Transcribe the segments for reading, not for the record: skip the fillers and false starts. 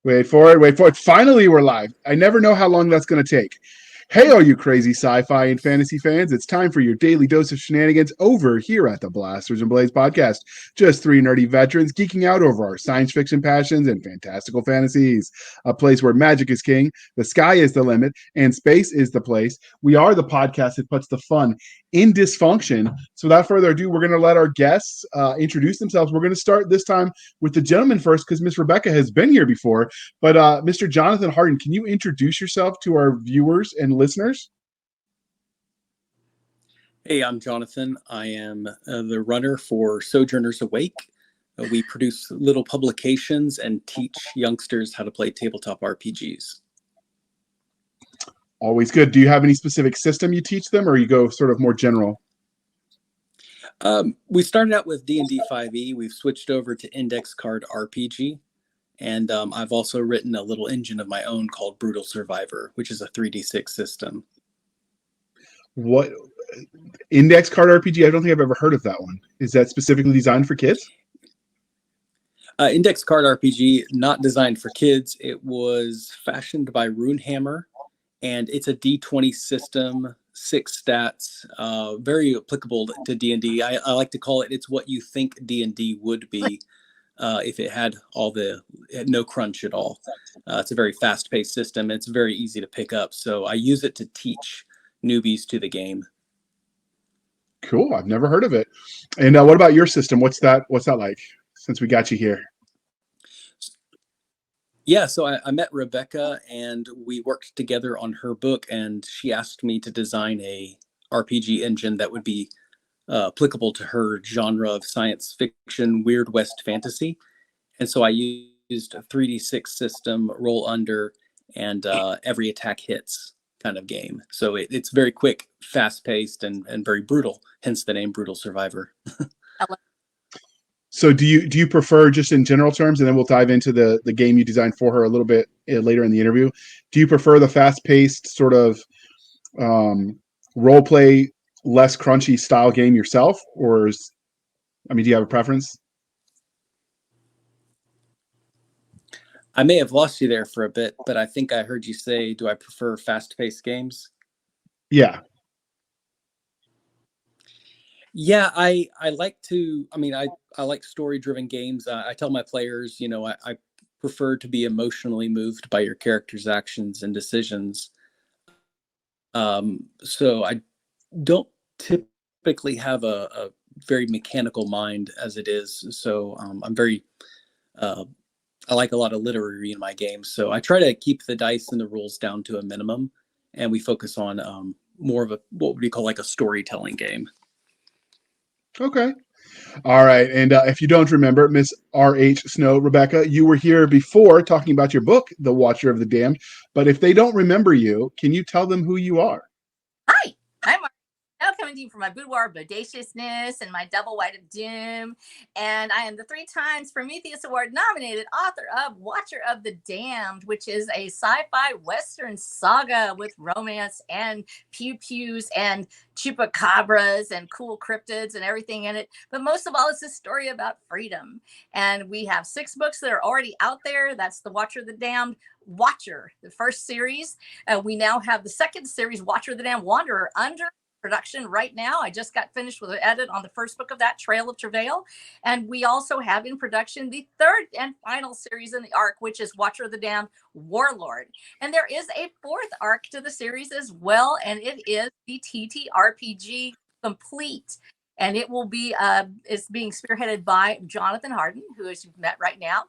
Wait for it. Wait for it. Finally, we're live. I never know how long that's going to take. Hey, all you crazy sci-fi and fantasy fans, it's time for your daily dose of shenanigans over here at the Blasters and Blades podcast. Just three nerdy veterans geeking out over our science fiction passions and fantastical fantasies. A place where magic is king, the sky is the limit, and space is the place. We are the podcast that puts the fun in dysfunction. So without further ado, we're going to let our guests introduce themselves. We're going to start this time with the gentleman first because Miss Rebecca has been here before. But Mr. Jonathan Harden, can you introduce yourself to our viewers and listeners? Hey, I'm Jonathan. I am the runner for Sojourners Awake. We produce little publications and teach youngsters how to play tabletop RPGs. Always good. Do you have any specific system you teach them, or you go sort of more general? We started out with D&D 5e. We've switched over to Index Card RPG. And I've also written a little engine of my own called Brutal Survivor, which is a 3d6 system. What Index Card RPG? I don't think I've ever heard of that one. Is that specifically designed for kids? Index Card RPG, not designed for kids. It was fashioned by Runehammer, and it's a D20 system, 6 stats, very applicable to D&D. I like to call it, it's what you think D&D would be. If it had no crunch at all. It's a very fast-paced system. It's very easy to pick up. So I use it to teach newbies to the game. Cool. I've never heard of it. And what about your system? What's that like since we got you here? Yeah, so I met Rebecca and we worked together on her book, and she asked me to design a RPG engine that would be applicable to her genre of science fiction, Weird West fantasy. And so I used a 3d6 system, roll under, and every attack hits kind of game. So it's very quick, fast-paced, and very brutal, hence the name Brutal Survivor. So do you prefer, just in general terms, and then we'll dive into the game you designed for her a little bit later in the interview, do you prefer the fast-paced sort of role-play, less crunchy style game yourself, or do you have a preference? I may have lost you there for a bit, but I think I heard you say, do I prefer fast-paced games? Yeah. Yeah, I like to, I like story-driven games. I tell my players, I prefer to be emotionally moved by your character's actions and decisions. So I don't typically have a very mechanical mind as it is. So I'm very, I like a lot of literary in my games. So I try to keep the dice and the rules down to a minimum, and we focus on more of what would you call like a storytelling game. Okay. All right. And if you don't remember, Miss R.H. Snow, Rebecca, you were here before talking about your book, The Watcher of the Damned. But if they don't remember you, can you tell them who you are? Hi, I'm now coming to you from my boudoir of bodaciousness and my double white of doom. And I am the 3 times Prometheus Award nominated author of Watcher of the Damned, which is a sci-fi Western saga with romance and pew-pews and chupacabras and cool cryptids and everything in it. But most of all, it's a story about freedom. And we have 6 books that are already out there. That's The Watcher of the Damned, Watcher, the first series. We now have the second series, Watcher of the Damned Wanderer, under production right now. I just got finished with an edit on the first book of that, Trail of Travail. And we also have in production the third and final series in the arc, which is Watcher of the Damned Warlord. And there is a 4th arc to the series as well, and it is the TTRPG Complete. And it will be, it's being spearheaded by Jonathan Harden, who as you've met right now.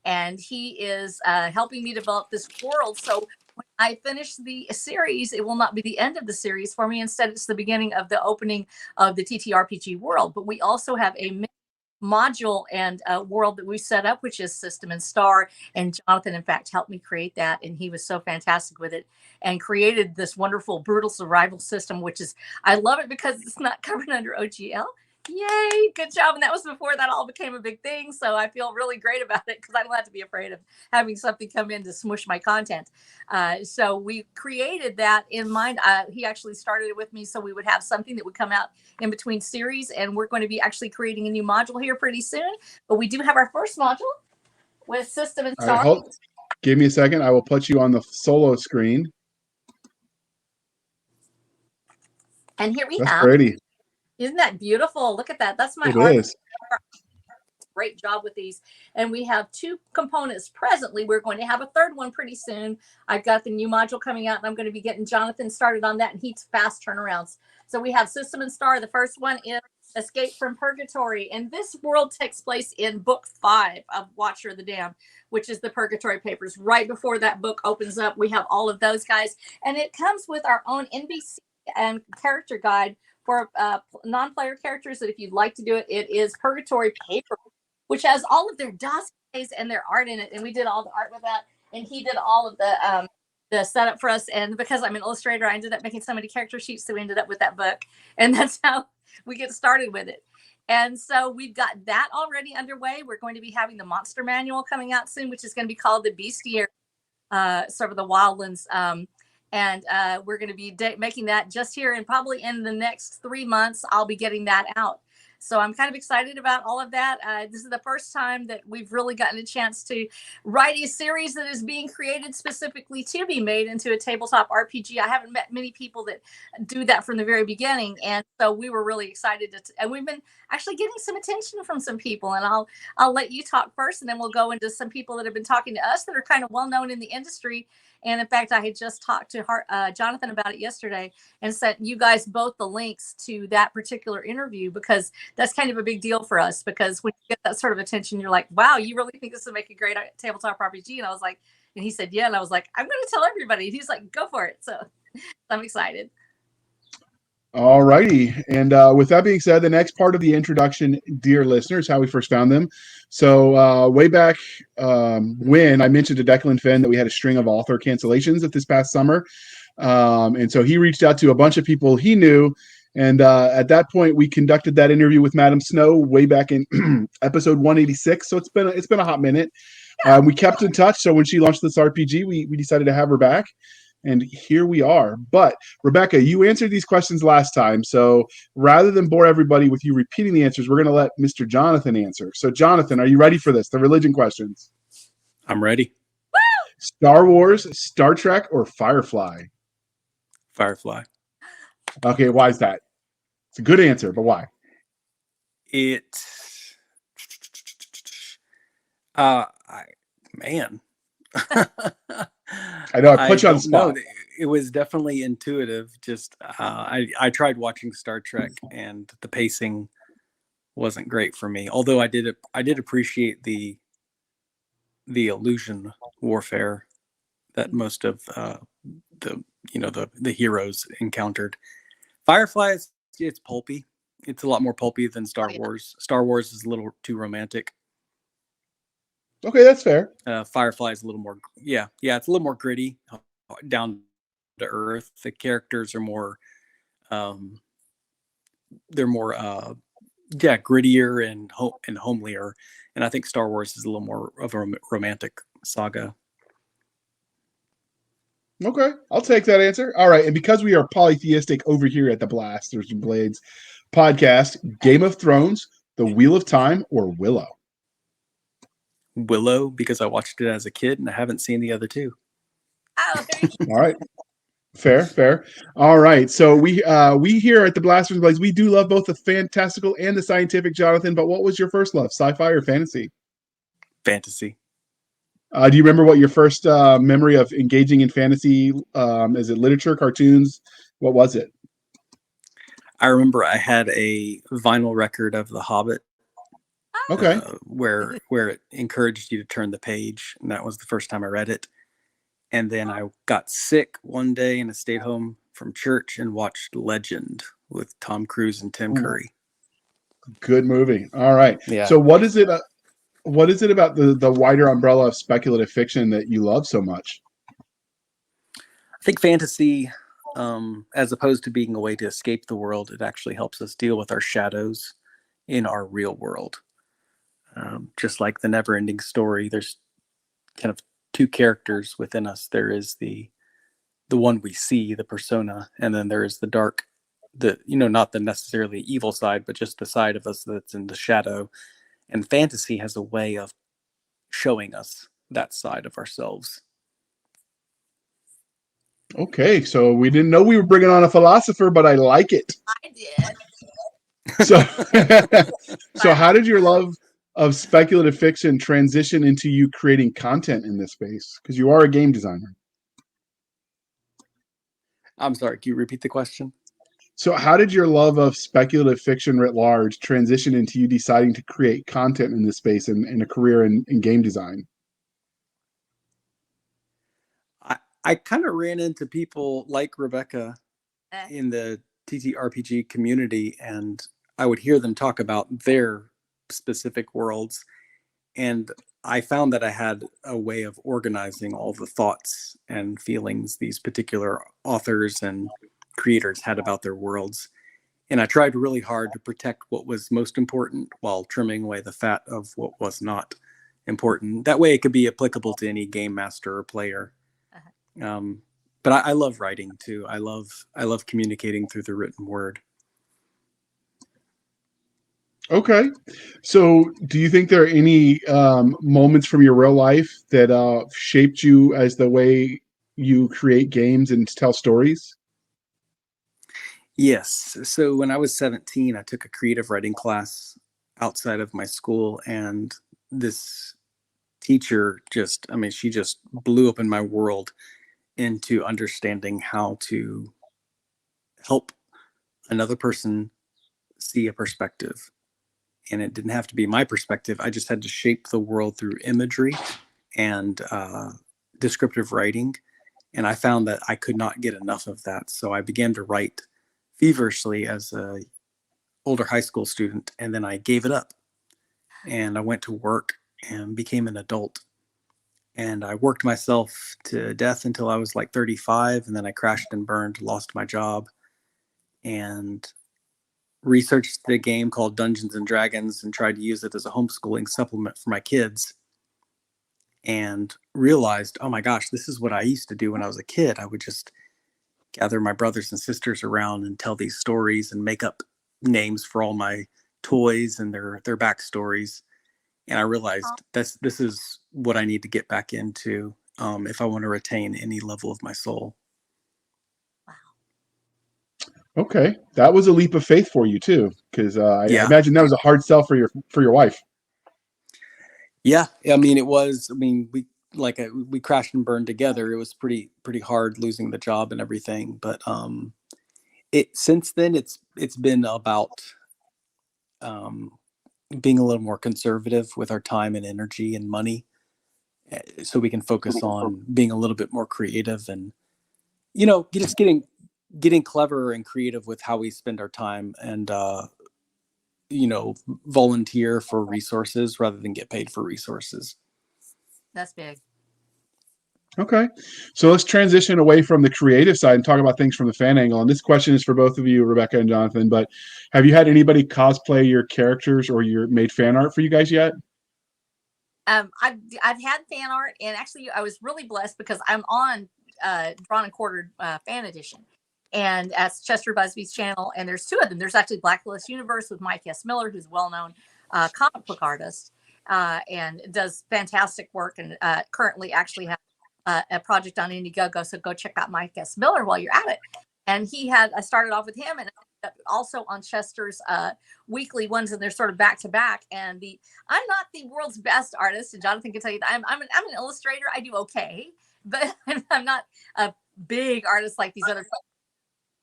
And he is helping me develop this world. So when I finish the series, it will not be the end of the series for me. Instead, it's the beginning of the opening of the TTRPG world. But we also have a module and world that we set up, which is System and Star. And Jonathan, in fact, helped me create that. And he was so fantastic with it and created this wonderful brutal survival system, which is, I love it because it's not covered under OGL. Yay, good job. And that was before that all became a big thing. So I feel really great about it because I don't have to be afraid of having something come in to smush my content. So we created that in mind. He actually started it with me so we would have something that would come out in between series. And we're going to be actually creating a new module here pretty soon. But we do have our first module with System and Star. Give me a second. I will put you on the solo screen. And here we That's have. pretty. Isn't that beautiful? Look at that. That's my It art. is. Great job with these. And we have 2 components presently. We're going to have a third one pretty soon. I've got the new module coming out, and I'm going to be getting Jonathan started on that, and he's fast turnarounds. So we have System and Star. The first one is Escape from Purgatory. And this world takes place in book 5 of Watcher of the Damned, which is the Purgatory Papers. Right before that book opens up, we have all of those guys. And it comes with our own NBC and character guide for non-player characters that if you'd like to do it, it is Purgatory Paper, which has all of their dossiers and their art in it. And we did all the art with that. And he did all of the setup for us. And because I'm an illustrator, I ended up making so many character sheets, so we ended up with that book. And that's how we get started with it. And so we've got that already underway. We're going to be having the monster manual coming out soon, which is going to be called the Bestiary, sort of the Wildlands. And we're going to be making that just here, and probably in the next 3 months, I'll be getting that out. So I'm kind of excited about all of that. This is the first time that we've really gotten a chance to write a series that is being created specifically to be made into a tabletop RPG. I haven't met many people that do that from the very beginning. And so we were really excited. And we've been actually getting some attention from some people. And I'll let you talk first, and then we'll go into some people that have been talking to us that are kind of well known in the industry. And in fact, I had just talked to Jonathan about it yesterday and sent you guys both the links to that particular interview, because that's kind of a big deal for us. Because when you get that sort of attention, you're like, wow, you really think this would make a great tabletop RPG? And I was like, and he said, yeah. And I was like, I'm going to tell everybody. And he's like, go for it. So I'm excited. All righty. And with that being said, the next part of the introduction, dear listeners, how we first found them. So way back when I mentioned to Declan Finn that we had a string of author cancellations this past summer. And so he reached out to a bunch of people he knew. And at that point, we conducted that interview with Madam Snow way back in episode 186. So it's been a hot minute. We kept in touch. So when she launched this RPG, we decided to have her back. And here we are. But Rebecca, you answered these questions last time. So rather than bore everybody with you repeating the answers, we're going to let Mr. Jonathan answer. So Jonathan, are you ready for this? The religion questions. I'm ready. Star Wars, Star Trek, or Firefly? Firefly. Okay, why is that? It's a good answer, but why? Man. I know I put you on the spot. It was definitely intuitive. Just I tried watching Star Trek, and the pacing wasn't great for me. Although I did appreciate the illusion warfare that most of the heroes encountered. Firefly, it's pulpy. It's a lot more pulpy than Star Wars. Star Wars is a little too romantic. Okay, that's fair. Firefly is a little more, it's a little more gritty, down to earth. The characters are more, they're more, grittier and homelier. And I think Star Wars is a little more of a romantic saga. Okay, I'll take that answer. All right, and because we are polytheistic over here at the Blasters and Blades podcast, Game of Thrones, The Wheel of Time, or Willow? Willow, because I watched it as a kid and I haven't seen the other two. Oh, all right. Fair. All right. So we here at the Blasters and Blades, we do love both the fantastical and the scientific, Jonathan, but what was your first love, sci-fi or fantasy? Fantasy. Do you remember what your first memory of engaging in fantasy, is it literature, cartoons? What was it? I remember I had a vinyl record of The Hobbit. Okay. Where it encouraged you to turn the page, and that was the first time I read it. And then I got sick one day and I stayed home from church and watched Legend with Tom Cruise and Tim Curry. Good movie. All right. Yeah. So what is it about the wider umbrella of speculative fiction that you love so much? I think fantasy, as opposed to being a way to escape the world, it actually helps us deal with our shadows in our real world. Just like the never-ending story, there's kind of two characters within us. There is the one we see, the persona, and then there is the dark, not the necessarily evil side, but just the side of us that's in the shadow. And fantasy has a way of showing us that side of ourselves. Okay, so we didn't know we were bringing on a philosopher, but I like it. I did. So, so how did your love of speculative fiction transition into you creating content in this space? Because you are a game designer. I'm sorry, can you repeat the question? So how did your love of speculative fiction writ large transition into you deciding to create content in this space and a career in game design? I kind of ran into people like Rebecca Eh, in the TTRPG community, and I would hear them talk about their specific worlds. And I found that I had a way of organizing all the thoughts and feelings these particular authors and creators had about their worlds. And I tried really hard to protect what was most important while trimming away the fat of what was not important. That way it could be applicable to any game master or player. Um, but I love writing too. I love communicating through the written word. Okay. So do you think there are any moments from your real life that shaped you as the way you create games and tell stories? Yes. So when I was 17, I took a creative writing class outside of my school, and this teacher just, I mean, she just blew up in my world into understanding how to help another person see a perspective. And it didn't have to be my perspective. I just had to shape the world through imagery and descriptive writing. And I found that I could not get enough of that. So I began to write feverishly as a older high school student, and then I gave it up. And I went to work and became an adult. And I worked myself to death until I was like 35, and then I crashed and burned, lost my job, and researched the game called Dungeons and Dragons and tried to use it as a homeschooling supplement for my kids, and realized, oh my gosh, this is what I used to do when I was a kid. I would just gather my brothers and sisters around and tell these stories and make up names for all my toys and their backstories. And I realized this is what I need to get back into if I want to retain any level of my soul. Okay, that was a leap of faith for you too, because I Yeah. imagine that was a hard sell for your wife. Yeah. I mean, it was. I mean, we crashed and burned together. It was pretty hard losing the job and everything. But it since then it's been about being a little more conservative with our time and energy and money, so we can focus on being a little bit more creative and just getting clever and creative with how we spend our time, and volunteer for resources rather than get paid for resources. That's big. Okay, so let's transition away from the creative side and talk about things from the fan angle. And this question is for both of you, Rebecca and Jonathan. But have you had anybody cosplay your characters or your made fan art for you guys yet? I've had fan art, and actually I was really blessed because I'm on Drawn and Quartered fan edition, and that's Chester Busby's channel, and there's two of them. There's actually Blacklist Universe with Mike S. Miller, who's a well-known comic book artist and does fantastic work, and currently actually has a project on Indiegogo, so go check out Mike S. Miller while you're at it. And I started off with him, and also on Chester's weekly ones, and they're sort of back to back. And I'm not the world's best artist, and Jonathan can tell you that I'm an illustrator. I do okay, but I'm not a big artist like these other.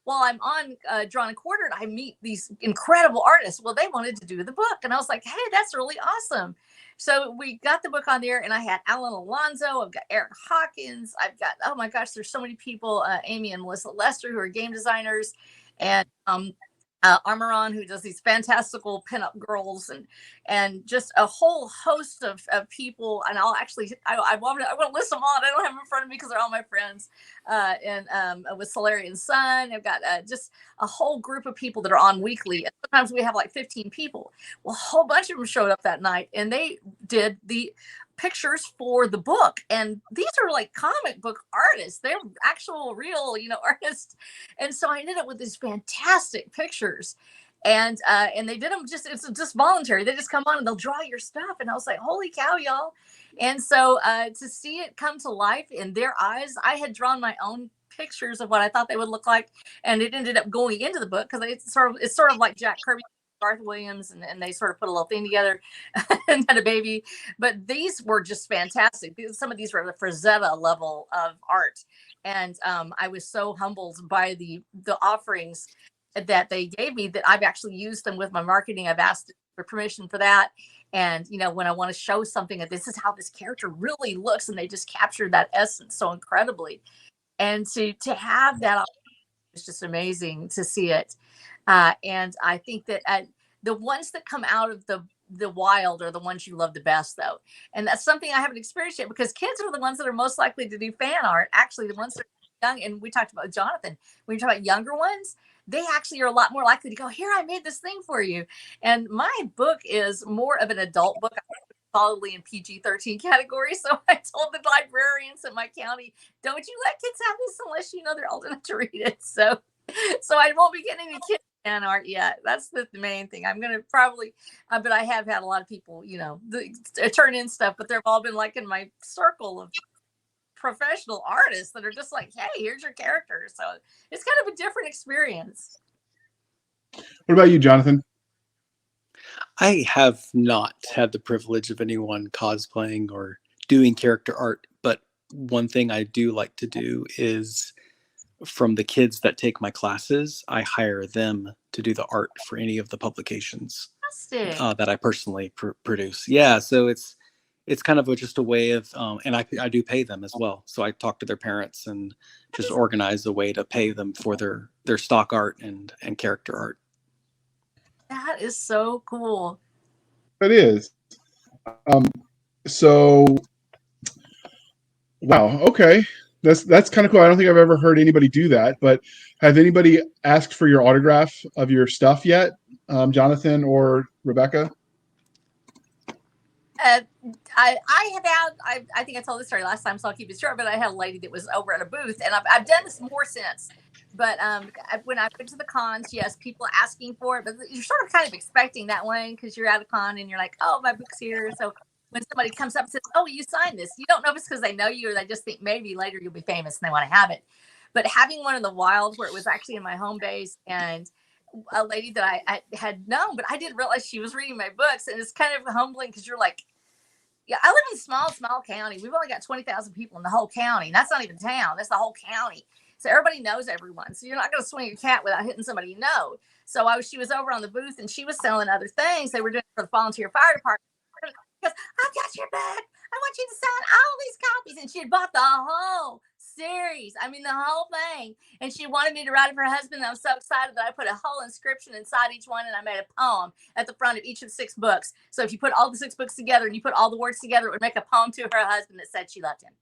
While I'm on Drawn and Quartered, I meet these incredible artists. Well, they wanted to do the book, and I was like, hey, that's really awesome. So we got the book on there, and I had Alan Alonso, I've got Eric Hawkins, I've got, oh my gosh, there's so many people, Amy and Melissa Lester, who are game designers, and Armaron, who does these fantastical pinup girls, and just a whole host of people. And I'll actually, I want to list them all. I don't have them in front of me because they're all my friends. And with Solarian Sun, I've got just a whole group of people that are on weekly. And sometimes we have like 15 people. Well, a whole bunch of them showed up that night, and they did the pictures for the book. And these are like comic book artists. They're actual real, artists. And so I ended up with these fantastic pictures. And they did them it's just voluntary. They just come on and they'll draw your stuff. And I was like, holy cow, y'all. And so to see it come to life in their eyes, I had drawn my own pictures of what I thought they would look like, and it ended up going into the book because it's sort of like Jack Kirby, Garth Williams, and they sort of put a little thing together and had a baby. But these were just fantastic. Some of these were the Frazetta level of art, and I was so humbled by the offerings that they gave me that I've actually used them with my marketing. I've asked for permission for that. And when I want to show something that this is how this character really looks, and they just captured that essence so incredibly. And to have that is just amazing to see it. And I think that the ones that come out of the wild are the ones you love the best, though. And that's something I haven't experienced yet, because kids are the ones that are most likely to do fan art. Actually, the ones that are young, and we talked about Jonathan, when you talk about younger ones, they actually are a lot more likely to go, here, I made this thing for you. And my book is more of an adult book, solidly in PG-13 category. So I told the librarians in my county, don't you let kids have this unless you know they're old enough to read it. So I won't be getting any kids fan art yet. That's the main thing. I'm going to probably, but I have had a lot of people, turn in stuff, but they've all been like in my circle of professional artists that are just like, hey, here's your character. So it's kind of a different experience. What about you, Jonathan? I have not had the privilege of anyone cosplaying or doing character art, but one thing I do like to do is, from the kids that take my classes, I hire them to do the art for any of the publications that I personally produce. Yeah, so it's kind of just a way of, and I do pay them as well. So I talk to their parents and just organize a way to pay them for their stock art and character art. That is so cool. It is. So, wow. Okay. That's kind of cool. I don't think I've ever heard anybody do that, but have anybody asked for your autograph of your stuff yet, Jonathan or Rebecca? I have had, I think I told this story last time, so I'll keep it short, but I had a lady that was over at a booth, and I've done this more since. But when I went to the cons, yes, people asking for it, but you're sort of kind of expecting that one because you're at a con and you're like, oh, my book's here. So when somebody comes up and says, oh, you signed this, you don't know if it's because they know you or they just think maybe later you'll be famous and they want to have it. But having one in the wild where it was actually in my home base, and a lady that I had known, but I didn't realize she was reading my books, and it's kind of humbling because you're like, yeah, I live in a small county. We've only got 20,000 people in the whole county. And that's not even town. That's the whole county. So everybody knows everyone. So you're not going to swing your cat without hitting somebody you know. So she was over on the booth, and she was selling other things they were doing for the volunteer fire department. Because I've got your book. I want you to sign all these copies. And she had bought the whole series. I mean, the whole thing. And she wanted me to write it for her husband. And I was so excited that I put a whole inscription inside each one, and I made a poem at the front of each of the 6 books. So if you put all the 6 books together and you put all the words together, it would make a poem to her husband that said she loved him.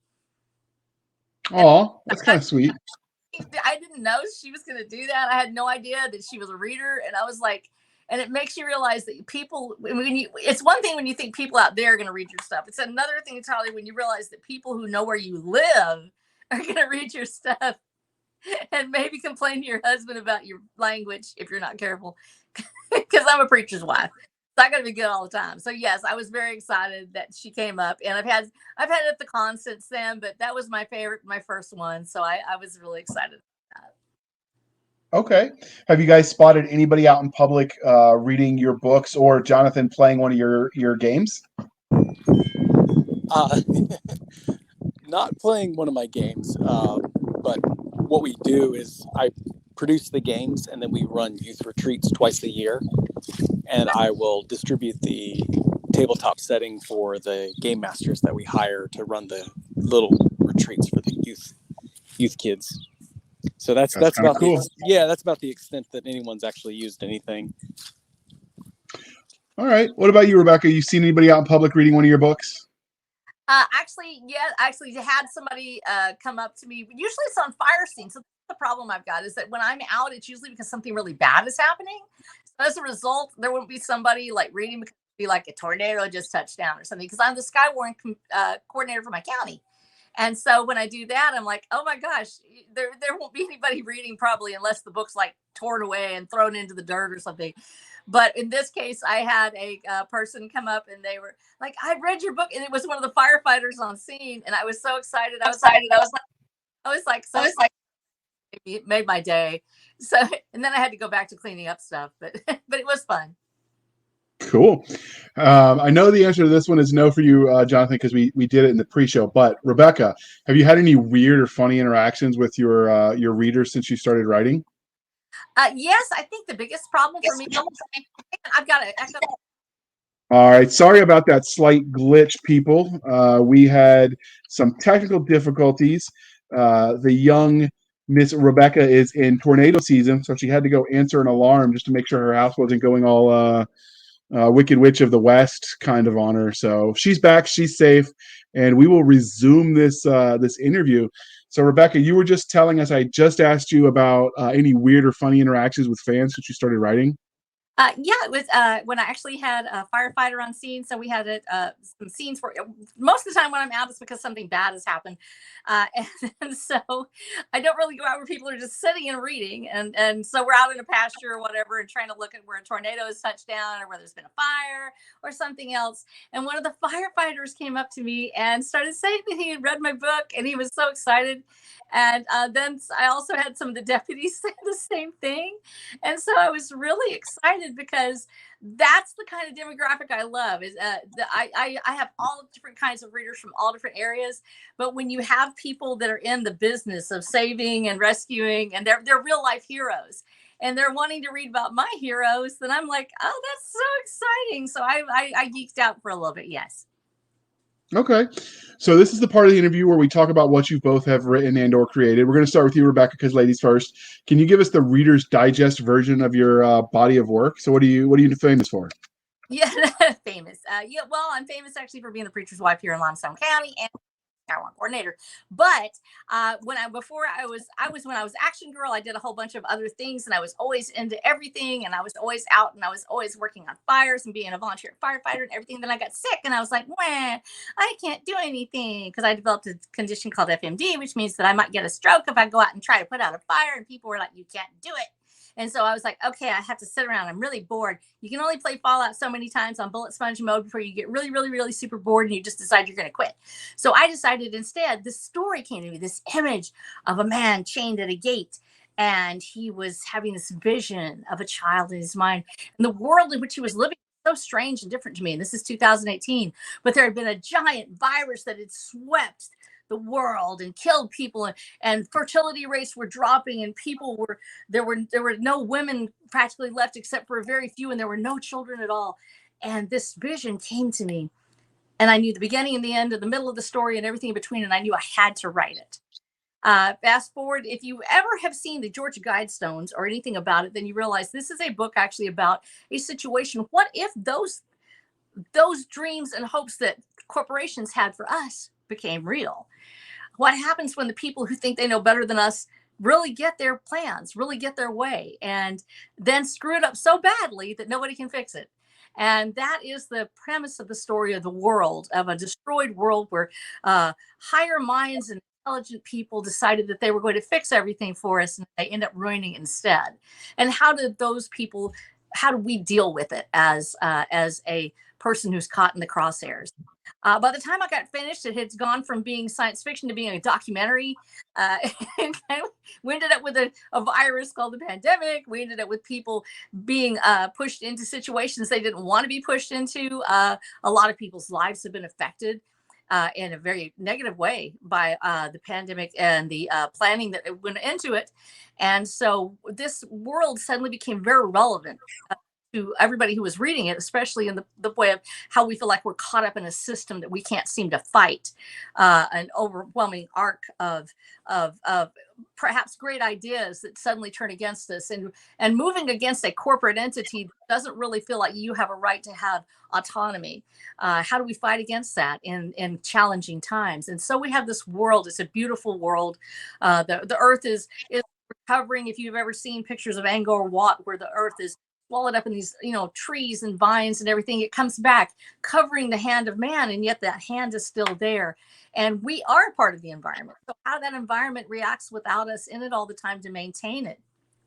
Oh, that's kind of sweet. I didn't know she was going to do that. I had no idea that she was a reader. And I was like, and it makes you realize that people, it's one thing when you think people out there are going to read your stuff. It's another thing entirely when you realize that people who know where you live are going to read your stuff and maybe complain to your husband about your language if you're not careful. Because I'm a preacher's wife. So I got to be good all the time. So yes, I was very excited that she came up, and I've had it at the con since then, but that was my favorite, my first one. So I was really excited about that. Okay. Have you guys spotted anybody out in public reading your books, or Jonathan playing one of your games? Not playing one of my games, but what we do is I produce the games, and then we run youth retreats twice a year, and I will distribute the tabletop setting for the game masters that we hire to run the little retreats for the youth kids. So that's about cool. That's about the extent that anyone's actually used anything. All right. What about you, Rebecca? You seen anybody out in public reading one of your books? Actually, had somebody come up to me. Usually it's on fire scenes. So the problem I've got is that when I'm out, it's usually because something really bad is happening. So as a result, there wouldn't be somebody like reading because it'd be like a tornado just touched down or something, because I'm the Skywarn coordinator for my county. And so when I do that, I'm like, oh my gosh, there won't be anybody reading probably unless the book's like torn away and thrown into the dirt or something. But in this case, I had a person come up and they were like, I read your book, and it was one of the firefighters on scene, and I was so excited. I was like so excited. It made my day. So, and then I had to go back to cleaning up stuff, but but it was fun. Cool. I know the answer to this one is no for you, Jonathan, because we did it in the pre-show. But Rebecca, have you had any weird or funny interactions with your readers since you started writing? Yes, I think the biggest problem for me, I've got to echo. All right. Sorry about that slight glitch, people. We had some technical difficulties. The young Miss Rebecca is in tornado season, so she had to go answer an alarm just to make sure her house wasn't going all Wicked Witch of the West kind of on her. So she's back, she's safe, and we will resume this interview. So Rebecca, you were just telling us, I just asked you about any weird or funny interactions with fans since you started writing. Yeah, it was when I actually had a firefighter on scene. So we had some scenes where most of the time when I'm out, it's because something bad has happened. And so I don't really go out where people are just sitting and reading. And so we're out in a pasture or whatever and trying to look at where a tornado has touched down or where there's been a fire or something else. And one of the firefighters came up to me and started saying that he had read my book and he was so excited. And then I also had some of the deputies say the same thing. And so I was really excited because that's the kind of demographic I love. Is I have all different kinds of readers from all different areas, but when you have people that are in the business of saving and rescuing, and they're real life heroes, and they're wanting to read about my heroes, then I'm like, oh, that's so exciting. So I geeked out for a little bit. Yes. Okay. So this is the part of the interview where we talk about what you both have written and or created. We're going to start with you, Rebecca, because ladies first. Can you give us the Reader's Digest version of your body of work? So what are you famous for? Yeah, famous. Yeah, well, I'm famous actually for being the preacher's wife here in Limestone County and Carolina coordinator. But before when I was action girl, I did a whole bunch of other things, and I was always into everything, and I was always out, and I was always working on fires and being a volunteer firefighter and everything. Then I got sick, and I was like, "Wah, I can't do anything," because I developed a condition called FMD, which means that I might get a stroke if I go out and try to put out a fire, and people were like, "You can't do it." And so I was like, okay, I have to sit around. I'm really bored. You can only play Fallout so many times on bullet sponge mode before you get really, really, really super bored and you just decide you're going to quit. So I decided instead, this story came to me, this image of a man chained at a gate. And he was having this vision of a child in his mind. And the world in which he was living was so strange and different to me. And this is 2018. But there had been a giant virus that had swept the world and killed people, and fertility rates were dropping, and people were there were no women practically left except for a very few, and there were no children at all. And this vision came to me, and I knew the beginning and the end and the middle of the story and everything in between, and I knew I had to write it. Fast forward, if you ever have seen the Georgia Guidestones or anything about it, then you realize this is a book actually about a situation. What if those dreams and hopes that corporations had for us became real? What happens when the people who think they know better than us really get their plans, really get their way, and then screw it up so badly that nobody can fix it? And that is the premise of the story of the world, of a destroyed world where higher minds and intelligent people decided that they were going to fix everything for us, and they end up ruining it instead. And how do we deal with it as a person who's caught in the crosshairs? By the time I got finished, it had gone from being science fiction to being a documentary. And we ended up with a virus called the pandemic. We ended up with people being pushed into situations they didn't want to be pushed into. A lot of people's lives have been affected in a very negative way by the pandemic and the planning that went into it. And so this world suddenly became very relevant to everybody who was reading it, especially in the way of how we feel like we're caught up in a system that we can't seem to fight, an overwhelming arc of perhaps great ideas that suddenly turn against us, and moving against a corporate entity that doesn't really feel like you have a right to have autonomy. How do we fight against that in challenging times? And so we have this world. It's a beautiful world. The earth is recovering. If you've ever seen pictures of Angkor Wat, where the earth is swallowed up in these, trees and vines and everything. It comes back covering the hand of man, and yet that hand is still there. And we are part of the environment. So how that environment reacts without us in it all the time to maintain it.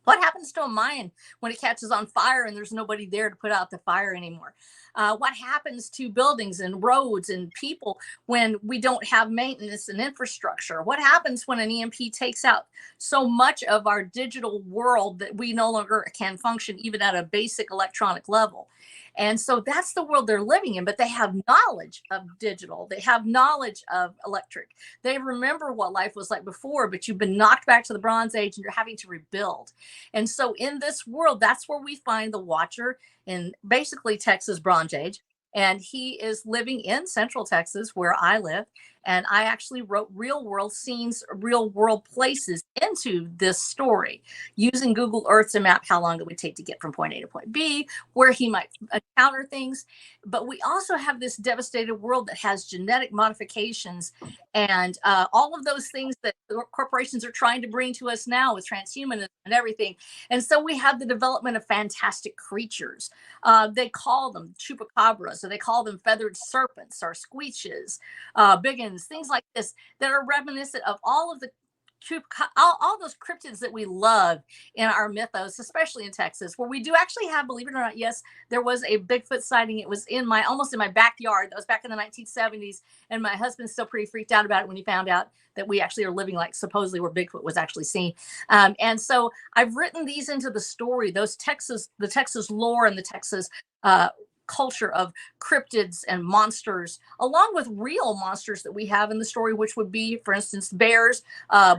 What happens to a mine when it catches on fire and there's nobody there to put out the fire anymore? What happens to buildings and roads and people when we don't have maintenance and infrastructure? What happens when an EMP takes out so much of our digital world that we no longer can function even at a basic electronic level? And so that's the world they're living in, but they have knowledge of digital. They have knowledge of electric. They remember what life was like before, but you've been knocked back to the Bronze Age and you're having to rebuild. And so in this world, that's where we find the Watcher in basically Texas Bronze Age. And he is living in Central Texas, where I live. And I actually wrote real world scenes, real world places into this story using Google Earth to map how long it would take to get from point A to point B, where he might encounter things. But we also have this devastated world that has genetic modifications and all of those things that corporations are trying to bring to us now with transhumanism and everything. And so we have the development of fantastic creatures. They call them chupacabras, so they call them feathered serpents or squeeches, biggins, things like this that are reminiscent of all of the all those cryptids that we love in our mythos, especially in Texas, where we do actually have, believe it or not, yes, there was a Bigfoot sighting. It was almost in my backyard. That was back in the 1970s. And my husband's still pretty freaked out about it when he found out that we actually are living like supposedly where Bigfoot was actually seen. And so I've written these into the story, the Texas lore and the Texas culture of cryptids and monsters, along with real monsters that we have in the story, which would be, for instance, bears,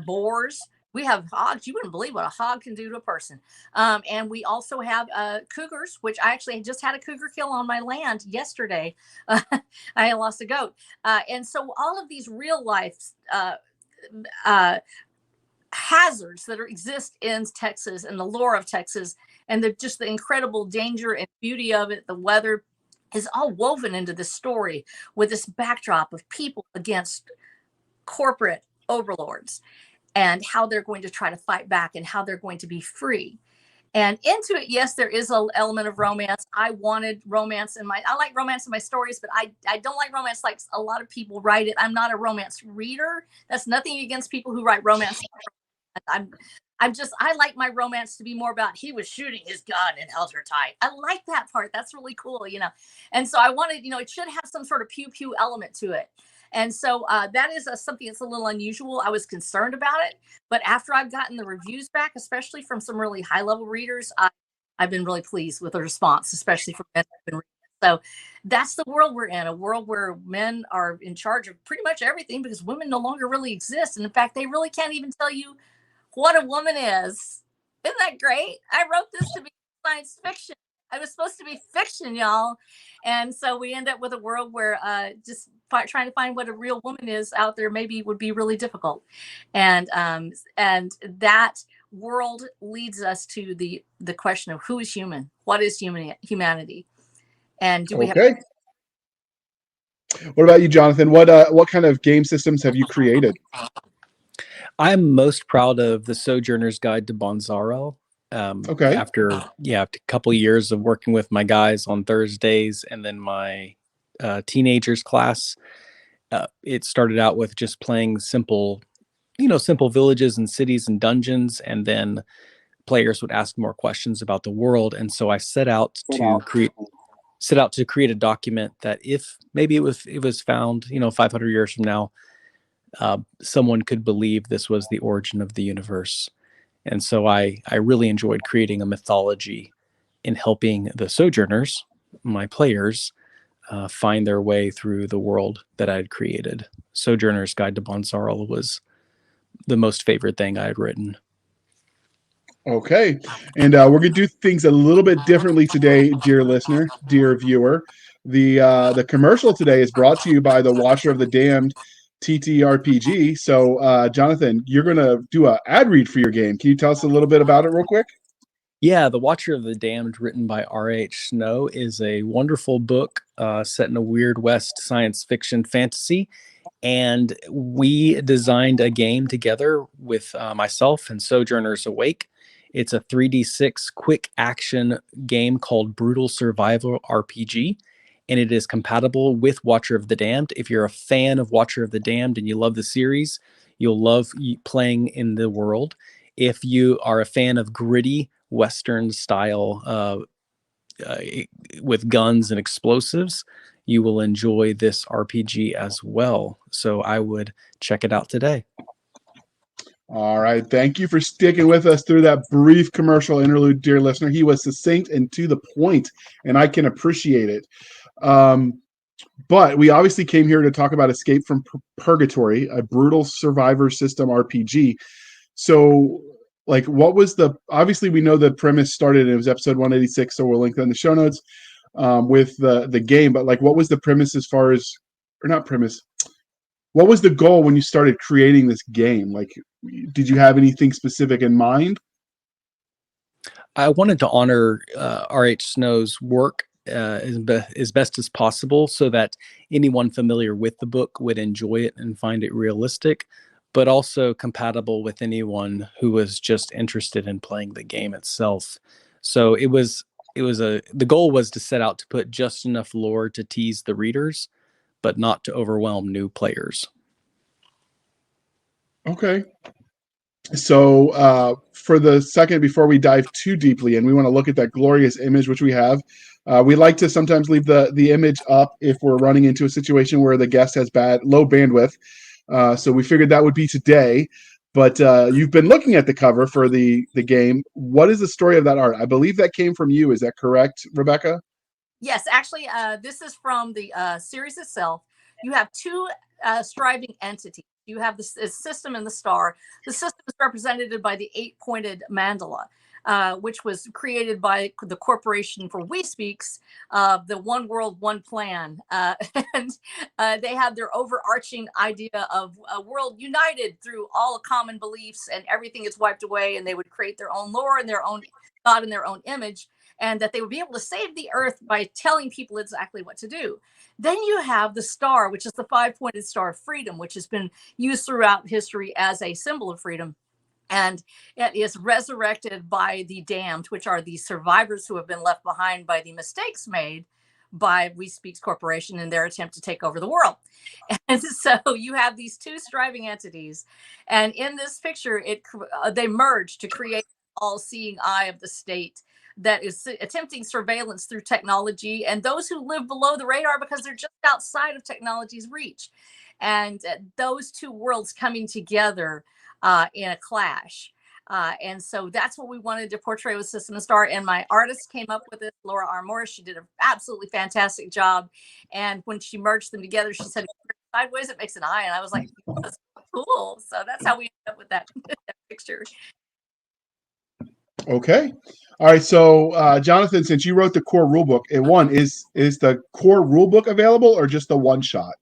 boars. We have hogs. You wouldn't believe what a hog can do to a person. And we also have cougars, which I actually just had a cougar kill on my land yesterday. I lost a goat. And so all of these real life hazards that exist in Texas and the lore of Texas and just the incredible danger and beauty of it, the weather is all woven into this story with this backdrop of people against corporate overlords and how they're going to try to fight back and how they're going to be free. And into it, yes, there is an element of romance. I wanted romance I like romance in my stories, but I don't like romance like a lot of people write it. I'm not a romance reader. That's nothing against people who write romance. I like my romance to be more about he was shooting his gun and held her tight. I like that part. That's really cool, And so I wanted, it should have some sort of pew pew element to it. And so that is something that's a little unusual. I was concerned about it, but after I've gotten the reviews back, especially from some really high level readers, I've been really pleased with the response, especially from men who've been reading. So that's the world we're in, a world where men are in charge of pretty much everything because women no longer really exist. And in fact, they really can't even tell you what a woman is. Isn't that great? I wrote this to be science fiction. I was supposed to be fiction, y'all. And so we end up with a world where just trying to find what a real woman is out there maybe would be really difficult. And that world leads us to the question of who is human? What is humanity? And do we have... What about you, Jonathan? What kind of game systems have you created? I'm most proud of the Sojourner's Guide to Bonzaro. After a couple of years of working with my guys on Thursdays and then my teenagers class, it started out with just playing simple villages and cities and dungeons, and then players would ask more questions about the world. And so I set out to create a document that if maybe it was found 500 years from now, someone could believe this was the origin of the universe. And so I really enjoyed creating a mythology in helping the Sojourners, my players, find their way through the world that I had created. Sojourner's Guide to Bonzaro was the most favorite thing I had written. Okay. And we're going to do things a little bit differently today, dear listener, dear viewer. The commercial today is brought to you by the Watcher of the Damned TTRPG. So, Jonathan, you're going to do an ad read for your game. Can you tell us a little bit about it real quick? Yeah, The Watcher of the Damned, written by R.H. Snow, is a wonderful book set in a Weird West science fiction fantasy. And we designed a game together with myself and Sojourners Awake. It's a 3d6 quick action game called Brutal Survival RPG, and it is compatible with Watcher of the Damned. If you're a fan of Watcher of the Damned and you love the series, you'll love playing in the world. If you are a fan of gritty Western style with guns and explosives, you will enjoy this RPG as well. So I would check it out today. All right. Thank you for sticking with us through that brief commercial interlude, dear listener. He was succinct and to the point, and I can appreciate it. But we obviously came here to talk about Escape from Purgatory, a brutal survivor system RPG. So, like, what was obviously we know the premise started, and it was episode 186, so we'll link that in the show notes with the game. But, like, what was the premise as far as, or not premise, what was the goal when you started creating this game? Like, did you have anything specific in mind? I wanted to honor R.H. Snow's work as best as possible so that anyone familiar with the book would enjoy it and find it realistic, but also compatible with anyone who was just interested in playing the game itself. So the goal was to set out to put just enough lore to tease the readers, but not to overwhelm new players. Okay. So for the second, before we dive too deeply in, we want to look at that glorious image, which we have. We like to sometimes leave the image up if we're running into a situation where the guest has low bandwidth. So we figured that would be today. But you've been looking at the cover for the game. What is the story of that art? I believe that came from you. Is that correct, Rebecca? Yes, actually, this is from the series itself. You have two striving entities. You have the system and the star. The system is represented by the 8-pointed mandala, which was created by the Corporation for We Speaks, the One World, One Plan. And they have their overarching idea of a world united through all common beliefs, and everything is wiped away, and they would create their own lore and their own God in their own image, and that they would be able to save the earth by telling people exactly what to do. Then you have the star, which is the 5-pointed star of freedom, which has been used throughout history as a symbol of freedom. And it is resurrected by the damned, which are the survivors who have been left behind by the mistakes made by We Speaks Corporation in their attempt to take over the world. And so you have these two striving entities. And in this picture, they merge to create an all-seeing eye of the state that is attempting surveillance through technology, and those who live below the radar because they're just outside of technology's reach. And those two worlds coming together in a clash. And so that's what we wanted to portray with System and Star. And my artist came up with it, Laura R. Morris. She did an absolutely fantastic job. And when she merged them together, she said, sideways, it makes an eye. And I was like, that's cool. So that's how we ended up with that picture. Okay. All right. So, Jonathan, since you wrote the core rulebook, is the core rulebook available or just the one shot?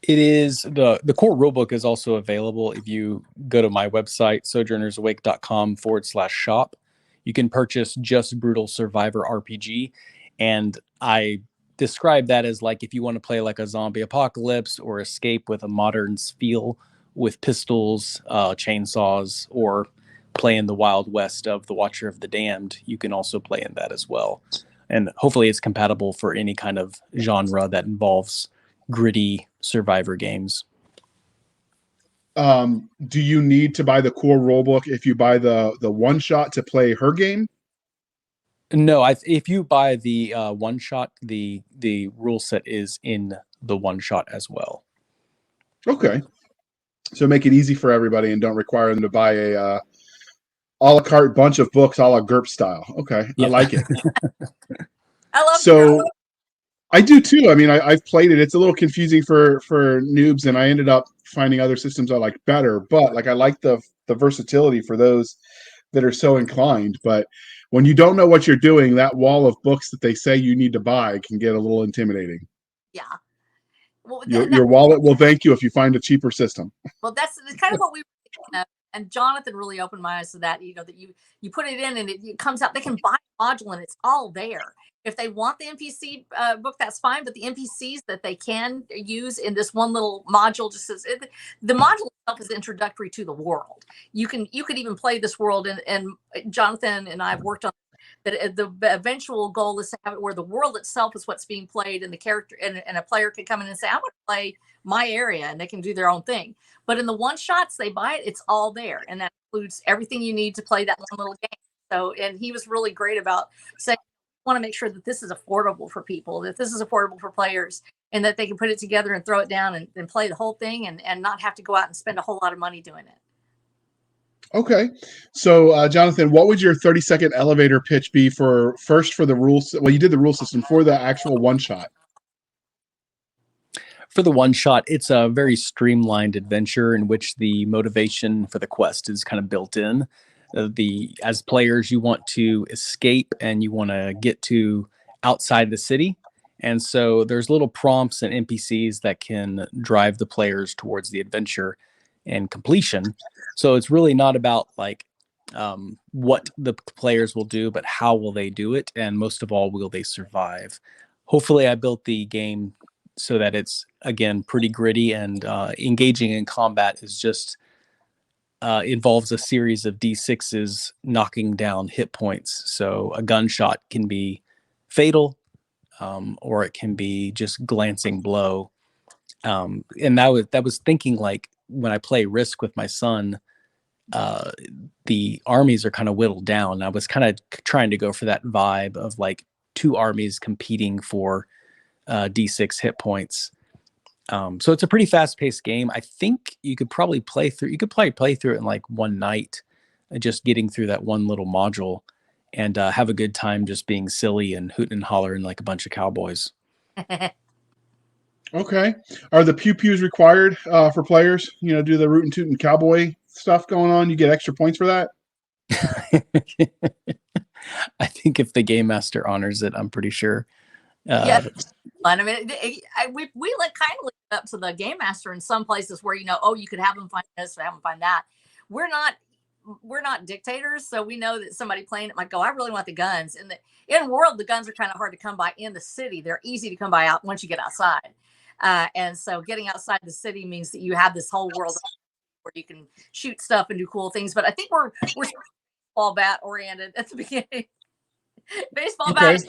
It is the core rulebook is also available if you go to my website, sojournersawake.com/shop. You can purchase just Brutal Survivor RPG. And I describe that as like if you want to play like a zombie apocalypse or escape with a modern feel with pistols, chainsaws, or play in the Wild West of the Watcher of the Damned, you can also play in that as well. And hopefully it's compatible for any kind of genre that involves gritty survivor games. Do you need to buy the core rulebook if you buy the one shot to play her game? No, if you buy the one shot, the rule set is in the one shot as well. Okay. So make it easy for everybody and don't require them to buy a a la carte bunch of books a la GURP style. Okay. Yeah. I like it. I love so I do too. I mean, I've played it. It's a little confusing for noobs, and I ended up finding other systems I like better. But like, I like the versatility for those that are so inclined. But when you don't know what you're doing, that wall of books that they say you need to buy can get a little intimidating. Yeah. Well, Your wallet will thank you if you find a cheaper system. Well, that's kind of what we were thinking of. And Jonathan really opened my eyes to that. That you put it in and it comes out. They can buy a module and it's all there. If they want the NPC book, that's fine. But the NPCs that they can use in this one little module the module itself is introductory to the world. You could even play this world, and Jonathan and I have worked on that. The eventual goal is to have it where the world itself is what's being played, and the character and a player can come in and say, "I want to play my area," and they can do their own thing. But in the one shots they buy it, it's all there, and that includes everything you need to play that one little game. So, and he was really great about saying, want to make sure that this is affordable for people, that this is affordable for players, and that they can put it together and throw it down and play the whole thing and not have to go out and spend a whole lot of money doing it. Okay. So, Jonathan, what would your 30-second elevator pitch be for the rules? Well, you did the rule system for the actual one shot. For the one shot, it's a very streamlined adventure in which the motivation for the quest is kind of built in. As players, you want to escape and you want to get to outside the city. And so there's little prompts and NPCs that can drive the players towards the adventure and completion. So it's really not about what the players will do, but how will they do it? And most of all, will they survive? Hopefully I built the game so that it's, again, pretty gritty, and engaging in combat is just involves a series of D6s knocking down hit points. So a gunshot can be fatal, or it can be just glancing blow. And that was thinking, like, when I play Risk with my son, the armies are kind of whittled down. I was kind of trying to go for that vibe of like two armies competing for D6 hit points. So it's a pretty fast-paced game. I think you could probably play through it in like one night, just getting through that one little module, and have a good time just being silly and hooting and hollering like a bunch of cowboys. Okay. Are the pew-pews required for players? Do the rootin' tootin' cowboy stuff going on? You get extra points for that? I think if the game master honors it, I'm pretty sure. Yeah, fun. I mean, we kind of look up to the game master in some places where you could have them find this or have them find that. We're not dictators, so we know that somebody playing it might go, "I really want the guns." In world, the guns are kind of hard to come by. In the city, they're easy to come by out once you get outside. And so getting outside the city means that you have this whole world where you can shoot stuff and do cool things. But I think we're baseball bat oriented at the beginning. Baseball bat.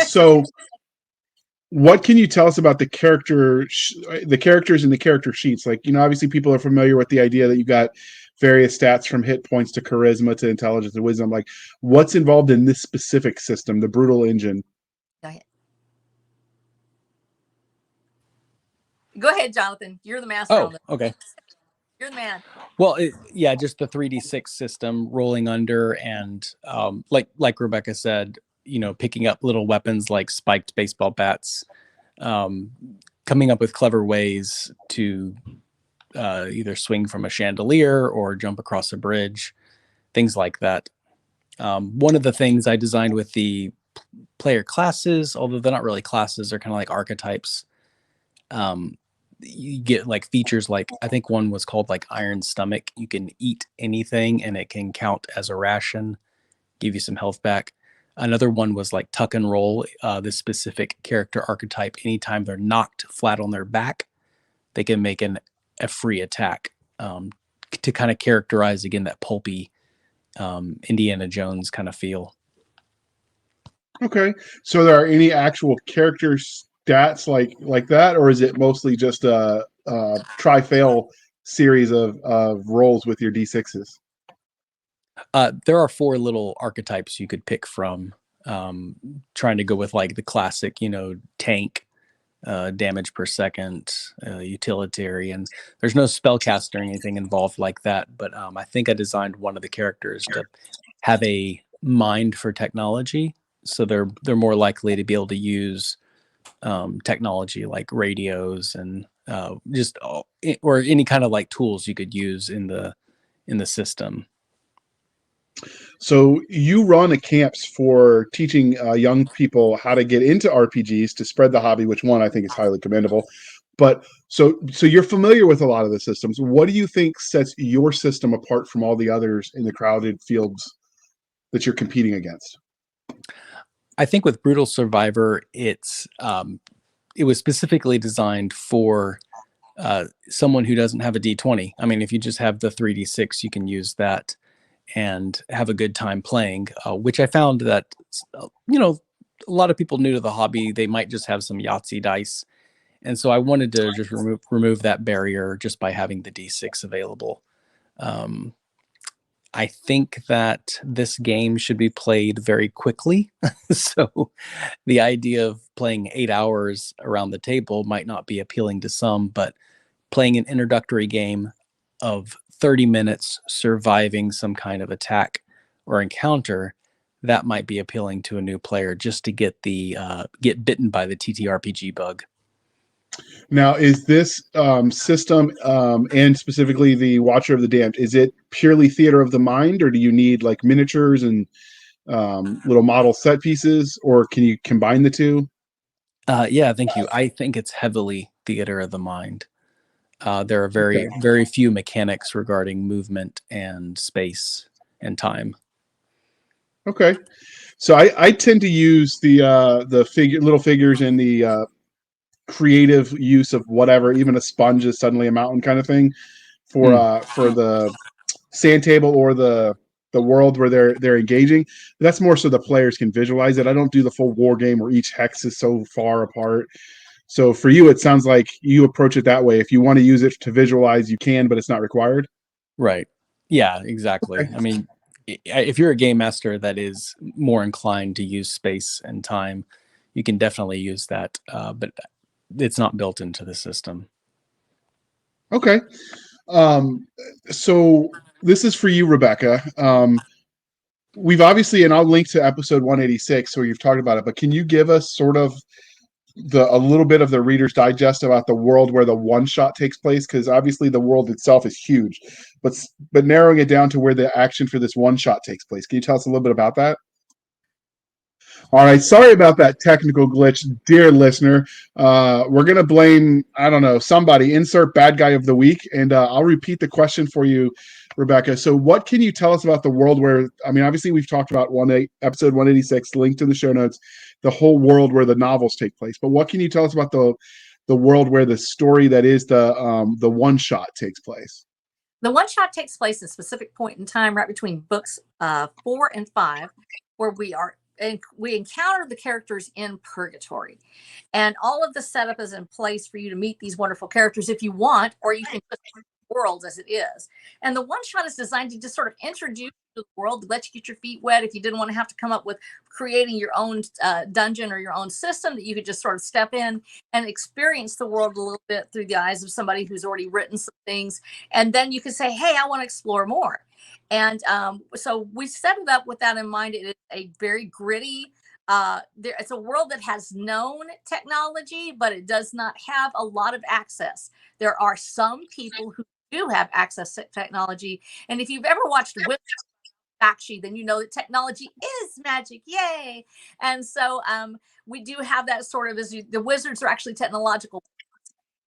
So, what can you tell us about the characters and the character sheets? Like, obviously people are familiar with the idea that you got various stats from hit points to charisma to intelligence and wisdom. Like, what's involved in this specific system, the Brutal Engine? Go ahead, Jonathan. You're the master on this. Okay. You're the man. Well, just the 3d6 system, rolling under, and like Rebecca said, picking up little weapons like spiked baseball bats, coming up with clever ways to either swing from a chandelier or jump across a bridge, things like that. One of the things I designed with the player classes, although they're not really classes, they're kind of like archetypes. You get like features like, I think one was called like Iron Stomach. You can eat anything and it can count as a ration, give you some health back. Another one was like Tuck and Roll. This specific character archetype, anytime they're knocked flat on their back, they can make a free attack, to kind of characterize, again, that pulpy Indiana Jones kind of feel. Okay. So there are any actual character stats like that, or is it mostly just a try-fail series of rolls with your D6s? There are 4 little archetypes you could pick from, trying to go with like the classic, tank, damage per second, utilitarian. There's no spellcaster or anything involved like that, but I think I designed one of the characters to have a mind for technology, so they're more likely to be able to use technology like radios and or any kind of like tools you could use in the system. So you run camps for teaching young people how to get into RPGs to spread the hobby, which one I think is highly commendable. But so you're familiar with a lot of the systems. What do you think sets your system apart from all the others in the crowded fields that you're competing against? I think with Brutal Survivor, it was specifically designed for someone who doesn't have a D20. I mean, if you just have the 3D6, you can use that and have a good time playing, which I found that, a lot of people new to the hobby, they might just have some Yahtzee dice. And so I wanted to just remove that barrier just by having the D6 available. Um, I think that this game should be played very quickly. So the idea of playing 8 hours around the table might not be appealing to some, but playing an introductory game of 30 minutes surviving some kind of attack or encounter, that might be appealing to a new player just to get get bitten by the TTRPG bug. Now, is this system and specifically the Watcher of the Damned, is it purely theater of the mind, or do you need like miniatures and little model set pieces, or can you combine the two? Yeah, thank you. I think it's heavily theater of the mind. There are Okay. very few mechanics regarding movement and space and time. Okay. So I tend to use the little figures and the creative use of whatever, even a sponge is suddenly a mountain kind of thing for the sand table or the world where they're engaging. That's more so the players can visualize it. I don't do the full war game where each hex is so far apart. So for you, it sounds like you approach it that way. If you want to use it to visualize, you can, but it's not required. Right. Yeah, exactly. Okay. I mean, if you're a game master that is more inclined to use space and time, you can definitely use that, but it's not built into the system. Okay. Um, so this is for you, Rebecca. We've obviously, and I'll link to episode 186 where you've talked about it, but can you give us sort of a little bit of the Reader's Digest about the world where the one shot takes place? Because obviously the world itself is huge, but narrowing it down to where the action for this one shot takes place. Can you tell us a little bit about that? All right, sorry about that technical glitch, dear listener. We're gonna blame, I don't know, somebody. Insert bad guy of the week, and I'll repeat the question for you, Rebecca. So, what can you tell us about the world where? I mean, obviously, we've talked about episode 186, linked in the show notes, the whole world where the novels take place. But what can you tell us about the world where the story that is the one shot takes place? The one shot takes place at a specific point in time, right between books 4 and 5, where we encounter the characters in Purgatory, and all of the setup is in place for you to meet these wonderful characters if you want, or you can just world as it is. And the one shot is designed to just sort of introduce you to the world, let you get your feet wet. If you didn't want to have to come up with creating your own dungeon or your own system, that you could just sort of step in and experience the world a little bit through the eyes of somebody who's already written some things. And then you can say, hey, I want to explore more. And so we set it up with that in mind. It is a very gritty, it's a world that has known technology, but it does not have a lot of access. There are some people who do have access to technology. And if you've ever watched Bakshi, then you know that technology is magic. Yay. And so we do have that sort of, the wizards are actually technological.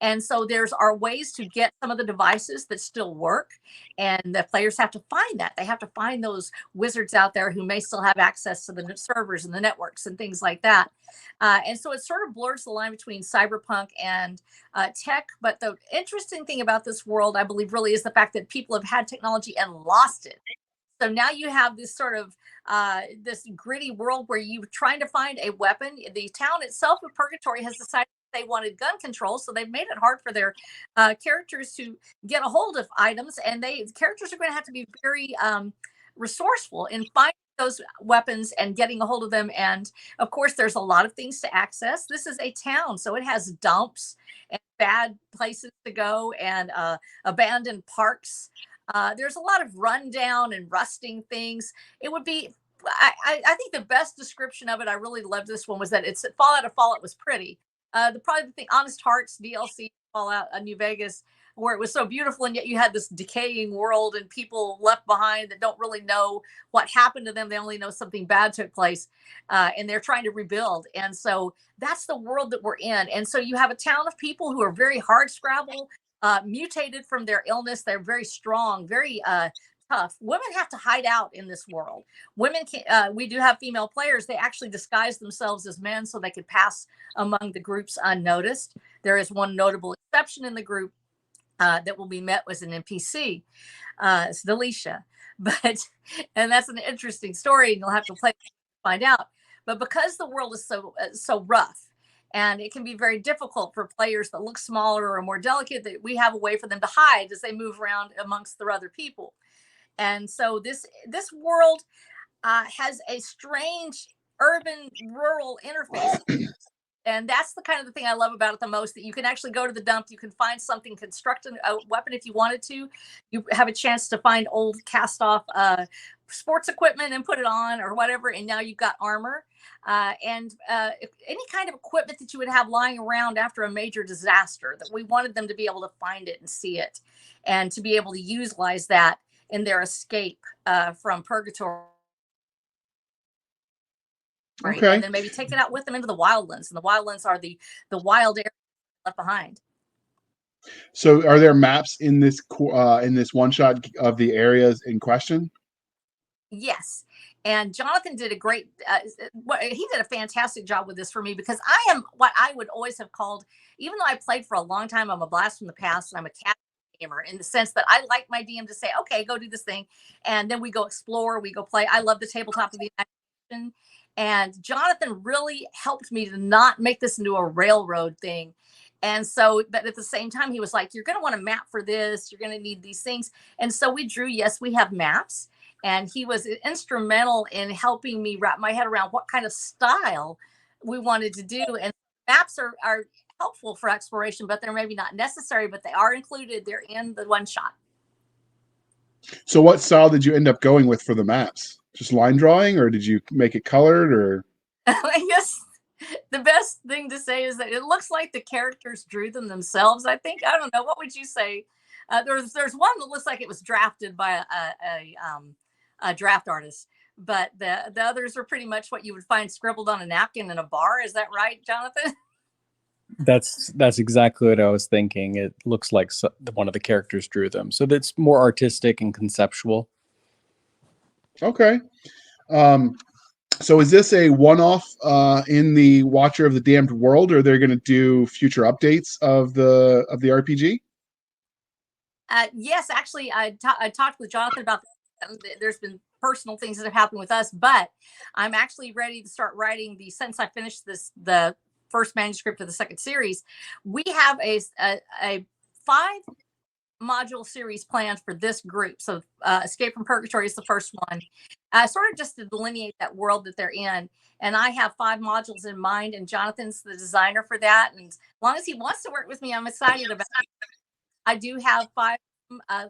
And so there's are ways to get some of the devices that still work. And the players have to find that. They have to find those wizards out there who may still have access to the servers and the networks and things like that. And so it sort of blurs the line between cyberpunk and tech. But the interesting thing about this world, I believe, really is the fact that people have had technology and lost it. So now you have this sort of this gritty world where you're trying to find a weapon. The town itself of Purgatory has decided they wanted gun control, so they've made it hard for their characters to get a hold of items, and the characters are going to have to be very resourceful in finding those weapons and getting a hold of them. And of course, there's a lot of things to access. This is a town, so it has dumps and bad places to go and abandoned parks. There's a lot of rundown and rusting things. It would be, I think the best description of it, I really loved this one, was that it's Fallout of Fallout was pretty. Probably the thing, Honest Hearts DLC Fallout New Vegas, where it was so beautiful, and yet you had this decaying world and people left behind that don't really know what happened to them. They only know something bad took place, and they're trying to rebuild. And so that's the world that we're in. And so you have a town of people who are very hard scrabble, mutated from their illness. They're very strong, very tough. Women have to hide out in this world. Women can, we do have female players. They actually disguise themselves as men so they could pass among the groups unnoticed. There is one notable exception in the group that will be met as an NPC. It's Delisha. And that's an interesting story, and you'll have to play to find out. But because the world is so rough, and it can be very difficult for players that look smaller or more delicate, that we have a way for them to hide as they move around amongst their other people. And so this world has a strange urban rural interface. And that's the kind of the thing I love about it the most, that you can actually go to the dump, you can find something, construct a weapon if you wanted to. You have a chance to find old cast off sports equipment and put it on or whatever, and now you've got armor and any kind of equipment that you would have lying around after a major disaster, that we wanted them to be able to find it and see it, and to be able to utilize that in their escape from Purgatory. Okay. And then maybe take it out with them into the wildlands, and the wildlands are the wild area left behind. So, are there maps in this one shot of the areas in question? Yes. And Jonathan did he did a fantastic job with this for me, because I am what I would always have called, even though I played for a long time, I'm a blast from the past, and I'm a cat gamer, in the sense that I like my DM to say, okay, go do this thing, and then we go explore, we go play. I love the tabletop of the imagination. And Jonathan really helped me to not make this into a railroad thing. And so, but at the same time, he was like, you're going to want a map for this. You're going to need these things. And so we drew, yes, we have maps. And he was instrumental in helping me wrap my head around what kind of style we wanted to do. And maps are helpful for exploration, but they're maybe not necessary, but they are included. They're in the one shot. So what style did you end up going with for the maps? Just line drawing, or did you make it colored, or? I guess the best thing to say is that it looks like the characters drew them themselves. I think, I don't know, what would you say? There's one that looks like it was drafted by a draft artist, but the others are pretty much what you would find scribbled on a napkin in a bar. Is that right, Jonathan? That's exactly what I was thinking. It looks like one of the characters drew them, so that's more artistic and conceptual. Okay. So is this a one-off in the Watcher of the Damned world, or they're going to do future updates of the RPG? Yes, actually, I talked with Jonathan about this. There's been personal things that have happened with us, but I'm actually ready to start writing since I finished the first manuscript of the second series. We have a 5-module series planned for this group. So Escape from Purgatory is the first one, sort of just to delineate that world that they're in. And I have 5 modules in mind, and Jonathan's the designer for that. And as long as he wants to work with me, I'm excited about it. I do have 5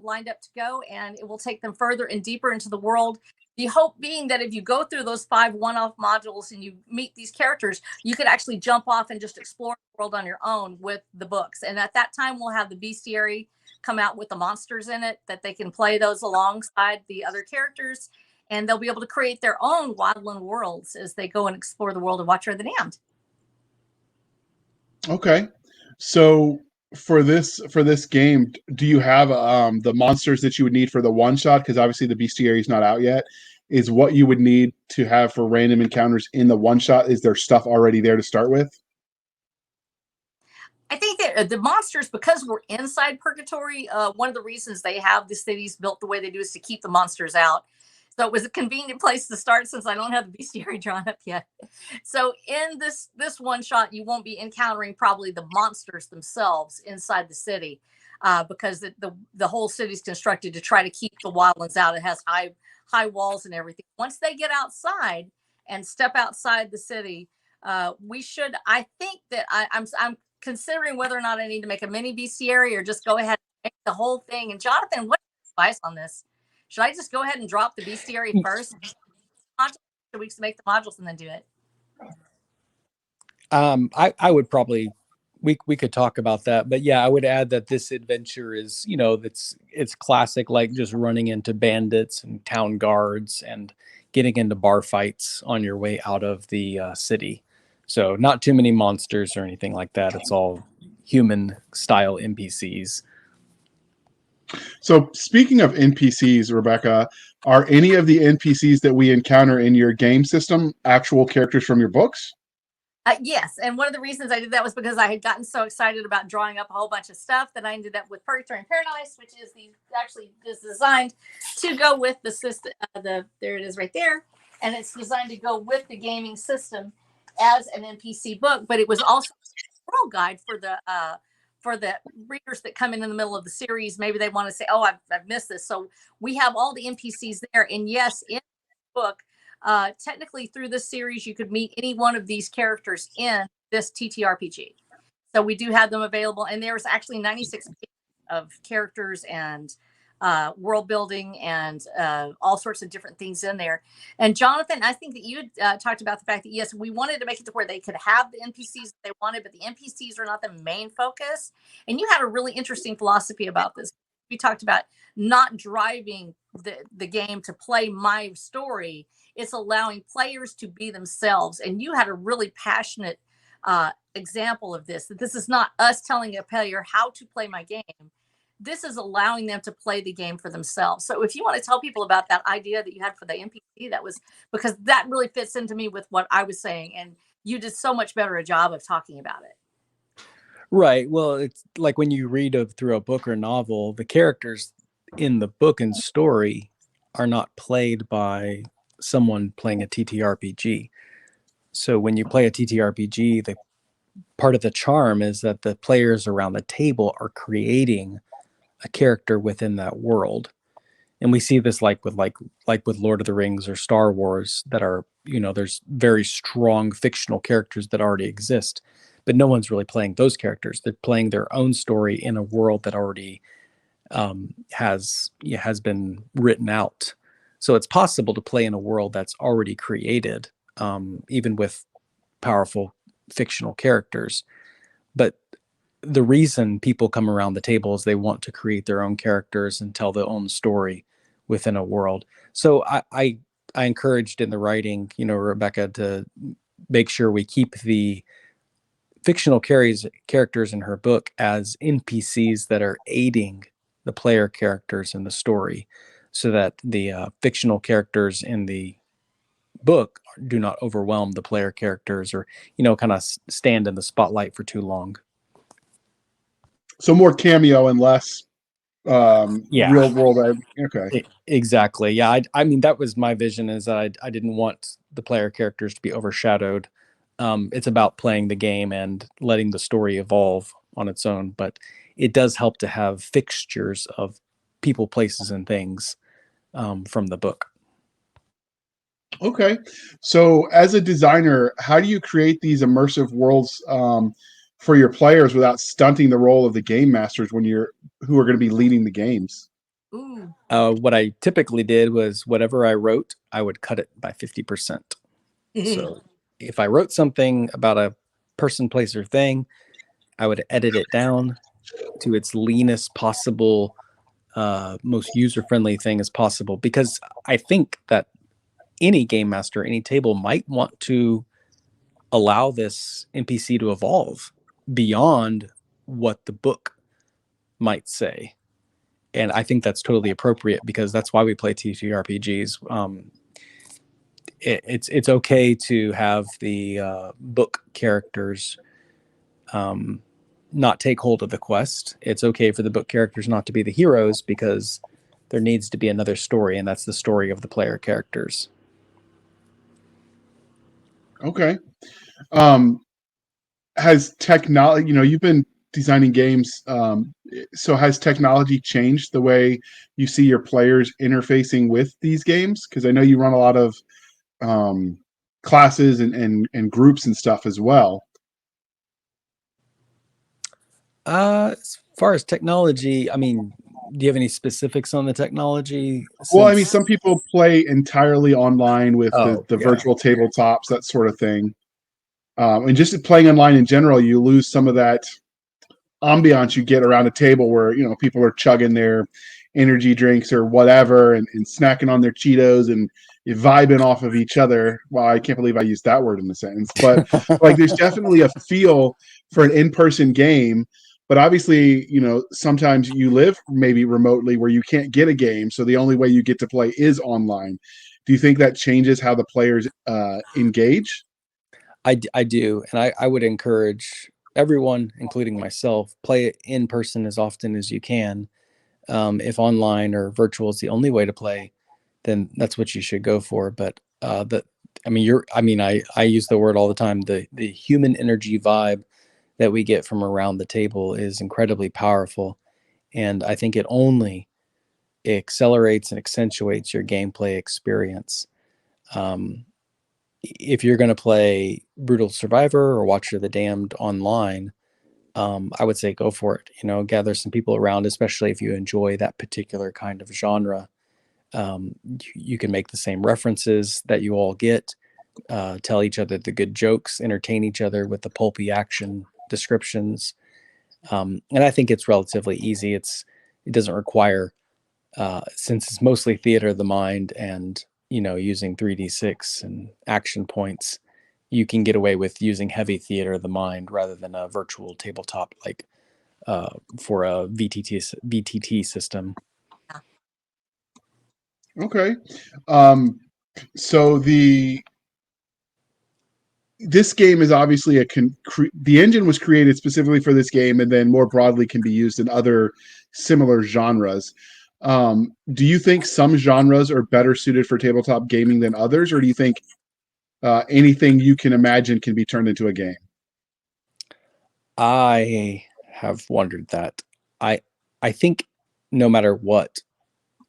lined up to go, and it will take them further and deeper into the world. The hope being that if you go through those 5 one-off modules and you meet these characters, you could actually jump off and just explore the world on your own with the books. And at that time, we'll have the bestiary come out with the monsters in it, that they can play those alongside the other characters, and they'll be able to create their own wildland worlds as they go and explore the world of Watcher of the Damned. Okay. So for this game, do you have the monsters that you would need for the one shot? Because obviously the bestiary is not out yet. Is what you would need to have for random encounters in the one shot? Is there stuff already there to start with? I think that the monsters, because we're inside Purgatory, one of the reasons they have the cities built the way they do is to keep the monsters out. So it was a convenient place to start, since I don't have the bestiary drawn up yet. So in this one shot, you won't be encountering probably the monsters themselves inside the city, because the whole city is constructed to try to keep the wildlands out. It has high walls and everything. Once they get outside and step outside the city, we should. I think that I'm considering whether or not I need to make a mini bestiary or just go ahead and make the whole thing. And Jonathan, what's your advice on this? Should I just go ahead and drop the bestiary first? So we can make the modules and then do it. I would probably we could talk about that, but yeah, I would add that this adventure is, it's classic, like just running into bandits and town guards and getting into bar fights on your way out of the city. So not too many monsters or anything like that. It's all human style NPCs. So speaking of NPCs, Rebecca, are any of the NPCs that we encounter in your game system actual characters from your books? Yes, and one of the reasons I did that was because I had gotten so excited about drawing up a whole bunch of stuff that I ended up with Purgatory and Paradise, which is designed to go with the system. There it is right there, and it's designed to go with the gaming system as an NPC book. But it was also a world guide for the readers that come in the middle of the series. Maybe they want to say, "Oh, I've missed this." So we have all the NPCs there, and yes, in the book. Technically, through this series, you could meet any one of these characters in this TTRPG. So we do have them available, and there's actually 96 pages of characters and world building and all sorts of different things in there. And Jonathan, I think that you talked about the fact that yes, we wanted to make it to where they could have the NPCs they wanted, but the NPCs are not the main focus. And you had a really interesting philosophy about this. We talked about not driving the game to play my story. It's allowing players to be themselves. And you had a really passionate example of this, that this is not us telling a player how to play my game. This is allowing them to play the game for themselves. So if you want to tell people about that idea that you had for the NPC, that was because that really fits into me with what I was saying. And you did so much better a job of talking about it. Right. Well, it's like when you read through a book or novel, the characters in the book and story are not played by someone playing a TTRPG. So when you play a TTRPG, the part of the charm is that the players around the table are creating a character within that world. And we see this like with Lord of the Rings or Star Wars, that are, there's very strong fictional characters that already exist, but no one's really playing those characters. They're playing their own story in a world that already has been written out. So it's possible to play in a world that's already created, even with powerful fictional characters. But the reason people come around the table is they want to create their own characters and tell their own story within a world. So I encouraged in the writing, Rebecca, to make sure we keep the fictional characters in her book as NPCs that are aiding the player characters in the story, so that the fictional characters in the book do not overwhelm the player characters or, kind of stand in the spotlight for too long. So more cameo and less real world. Okay. Exactly. Yeah. I mean, that was my vision, is that I didn't want the player characters to be overshadowed. It's about playing the game and letting the story evolve on its own, but it does help to have fixtures of people, places, and things from the book. Okay. So as a designer, how do you create these immersive worlds for your players without stunting the role of the game masters who are going to be leading the games? Ooh. What I typically did was whatever I wrote, I would cut it by 50%. So if I wrote something about a person, place, or thing, I would edit it down to its leanest possible, most user-friendly thing as possible, because I think that any game master, any table might want to allow this NPC to evolve beyond what the book might say. And I think that's totally appropriate, because that's why we play TTRPGs. It's okay to have the book characters not take hold of the quest. It's okay for the book characters not to be the heroes, because there needs to be another story, and that's the story of the player characters. Okay. Has technology, you've been designing games, so has technology changed the way you see your players interfacing with these games? Because I know you run a lot of classes and groups and stuff as well. As far as technology, I mean, do you have any specifics on the technology? Well, I mean, some people play entirely online with the yeah. virtual tabletops, that sort of thing. And just playing online in general, you lose some of that ambiance you get around a table where, you know, people are chugging their energy drinks or whatever and snacking on their Cheetos and vibing off of each other. Well, I can't believe I used that word in a sentence, but like there's definitely a feel for an in-person game. But obviously, you know, sometimes you live maybe remotely where you can't get a game, so the only way you get to play is online. Do you think that changes how the players engage? I do, and I would encourage everyone, including myself, play it in person as often as you can. If online or virtual is the only way to play, then that's what you should go for. But I use the word all the time. The human energy vibe that we get from around the table is incredibly powerful, and I think it only accelerates and accentuates your gameplay experience. Um, if you're going to play Brutal Survivor or Watcher of the Damned online, I would say go for it. You know, gather some people around, especially if you enjoy that particular kind of genre. You can make the same references that you all get, tell each other the good jokes, entertain each other with the pulpy action descriptions. And I think it's relatively easy. It doesn't require, since it's mostly theater of the mind and, you know, using 3d6 and action points, you can get away with using heavy theater of the mind rather than a virtual tabletop like for a VTT system. Okay. So this game is obviously the engine was created specifically for this game, and then more broadly can be used in other similar genres. Do you think some genres are better suited for tabletop gaming than others, or do you think anything you can imagine can be turned into a game? I have wondered that. I I think no matter what,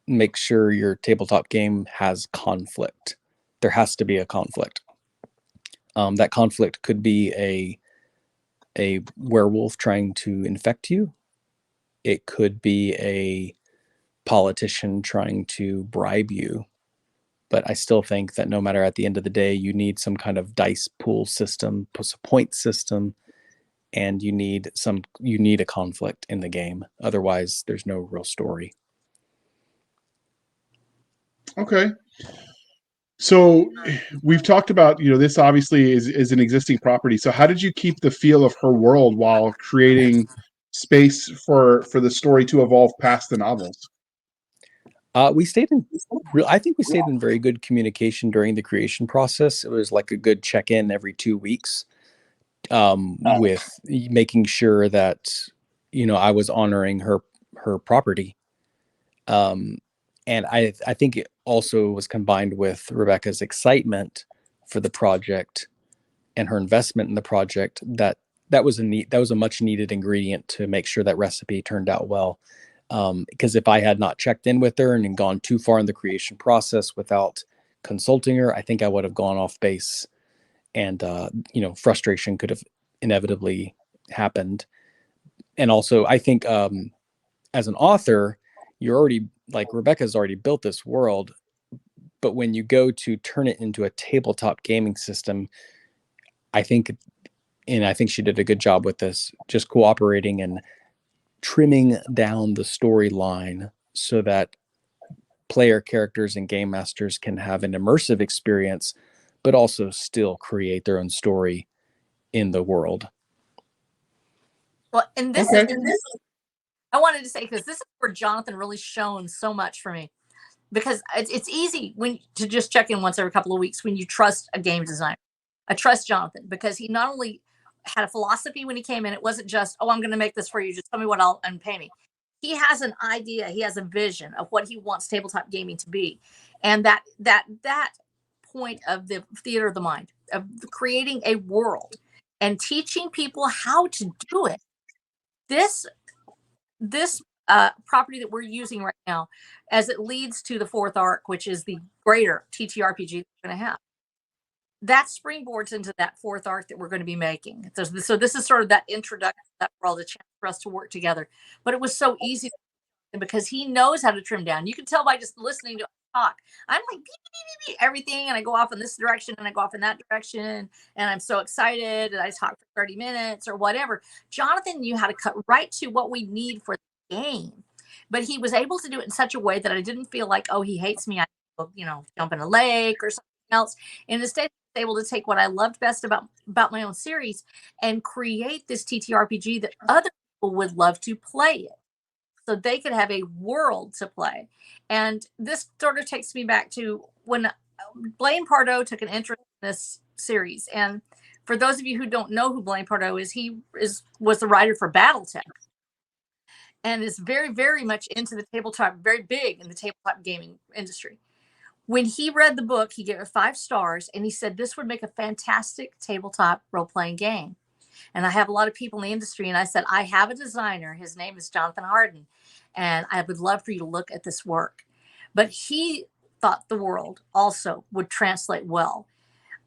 make sure your tabletop game has conflict. There has to be a conflict. That conflict could be a werewolf trying to infect you. It could be a politician trying to bribe you. But I still think that no matter at the end of the day, you need some kind of dice pool system, point system, and you need a conflict in the game. Otherwise, there's no real story. Okay. So we've talked about, you know, this obviously is an existing property. So how did you keep the feel of her world while creating space for the story to evolve past the novels? We stayed in I think we stayed in very good communication during the creation process. It was like a good check-in every 2 weeks, with making sure that, you know, I was honoring her property. Um, and I think it also was combined with Rebecca's excitement for the project and her investment in the project that was a much needed ingredient to make sure that recipe turned out well. Because if I had not checked in with her and gone too far in the creation process without consulting her, I think I would have gone off base, and you know, frustration could have inevitably happened. And also, I think as an author, you're already like Rebecca's already built this world, but when you go to turn it into a tabletop gaming system, I think, and I think she did a good job with this, just cooperating and trimming down the storyline so that player characters and game masters can have an immersive experience, but also still create their own story in the world. Well, and this Okay. is I wanted to say, because this is where Jonathan really shone so much for me, because it's easy when to just check in once every couple of weeks when you trust a game designer. I trust Jonathan because he not only had a philosophy when he came in, it wasn't just, oh, I'm going to make this for you, just tell me what I'll and pay me. He has an idea, he has a vision of what he wants tabletop gaming to be, and that point of the theater of the mind, of creating a world and teaching people how to do it. This property that we're using right now, as it leads to the fourth arc, which is the greater TTRPG that we're going to have, that springboards into that fourth arc that we're going to be making. So this is sort of that introduction to that world, a chance for us to work together. But it was so easy because he knows how to trim down. You can tell by just listening to talk. I'm like beep, beep, beep, beep, everything, and I go off in this direction and I go off in that direction, and I'm so excited and I talk for 30 minutes or whatever. Jonathan knew how to cut right to what we need for the game, but he was able to do it in such a way that I didn't feel like, oh, he hates me. I, jump in a lake or something else. And instead, I was able to take what I loved best about my own series and create this TTRPG that other people would love to play it, so they could have a world to play. And this sort of takes me back to when Blaine Pardoe took an interest in this series. And for those of you who don't know who Blaine Pardoe is, was the writer for BattleTech and is very, very much into the tabletop, very big in the tabletop gaming industry. When he read the book, he gave it 5 stars, and he said this would make a fantastic tabletop role-playing game. And I have a lot of people in the industry, and I said, I have a designer. His name is Jonathan Harden, and I would love for you to look at this work. But he thought the world also would translate well.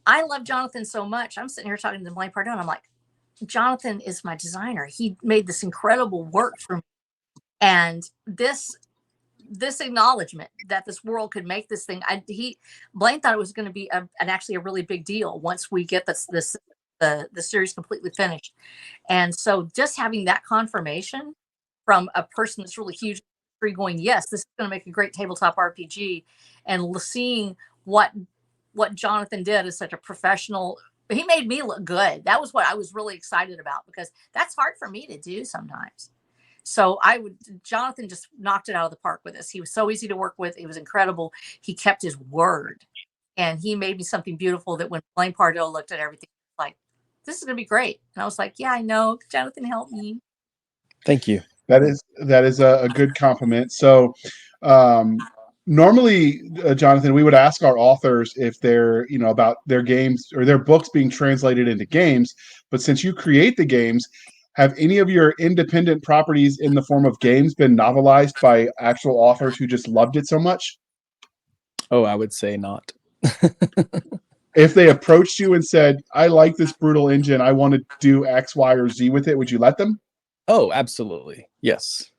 I love Jonathan so much. I'm sitting here talking to Blaine Pardoe, and I'm like, Jonathan is my designer. He made this incredible work for me. And this acknowledgement that this world could make this thing, Blaine thought it was going to be actually a really big deal once we get the series completely finished. And so just having that confirmation from a person that's really huge going, yes, this is going to make a great tabletop RPG, and seeing what Jonathan did as such a professional, he made me look good. That was what I was really excited about, because that's hard for me to do sometimes. So Jonathan just knocked it out of the park with this. He was so easy to work with. He was incredible. He kept his word, and he made me something beautiful that when Blaine Pardoe looked at everything, like, this is going to be great. And I was like, yeah, I know. Jonathan helped me. Thank you. That is a good compliment. So, normally, Jonathan, we would ask our authors if they're, about their games or their books being translated into games. But since you create the games, have any of your independent properties in the form of games been novelized by actual authors who just loved it so much? Oh, I would say not. If they approached you and said, I like this brutal engine, I want to do X, Y, or Z with it, would you let them? Oh, absolutely. Yes.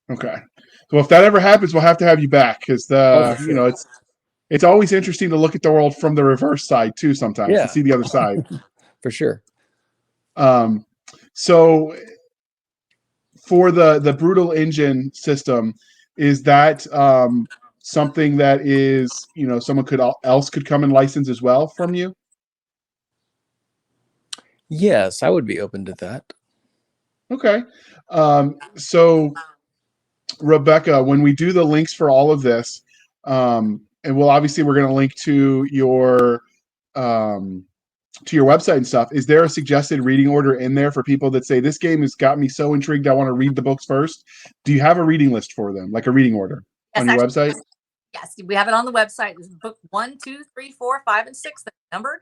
Okay. So if that ever happens, we'll have to have you back, because it's always interesting to look at the world from the reverse side too, sometimes, to see the other side. For sure. So for the brutal engine system, is that something that is, someone else could come and license as well from you? Yes, I would be open to that. Okay. So Rebecca, when we do the links for all of this, and we're going to link to your website and stuff, is there a suggested reading order in there for people that say, this game has got me so intrigued, I want to read the books first? Do you have a reading list for them, like a reading order on your website? Yes, we have it on the website. It's book 1, 2, 3, 4, 5, and 6. They're numbered.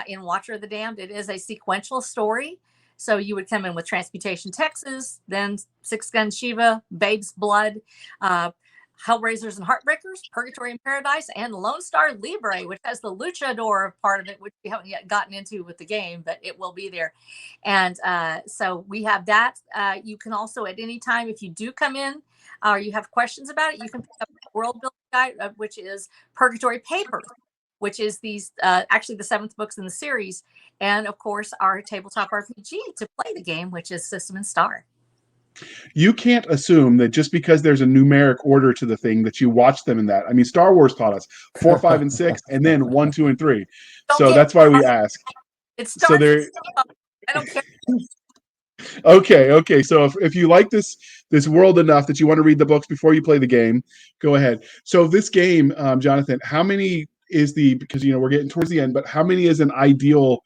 In Watcher of the Damned, it is a sequential story. So you would come in with Transmutation Texas, then Six Gun Shiva, Babe's Blood, Hellraisers and Heartbreakers, Purgatory and Paradise, and Lone Star Libre, which has the luchador part of it, which we haven't yet gotten into with the game, but it will be there. And so we have that. You can also, at any time, if you do come in or you have questions about it, you can pick up the World Building Guide, which is Purgatory Paper, which is these actually the 7th books in the series, and of course our tabletop RPG to play the game, which is System and Star. You can't assume that just because there's a numeric order to the thing that you watch them in that. I mean, Star Wars taught us 4, 5, and 6, and then 1, 2, and 3. So that's why we ask. It starts. So I don't care. Okay. So if you like this world enough that you want to read the books before you play the game, go ahead. So this game, Jonathan, how many is because we're getting towards the end, but how many is an ideal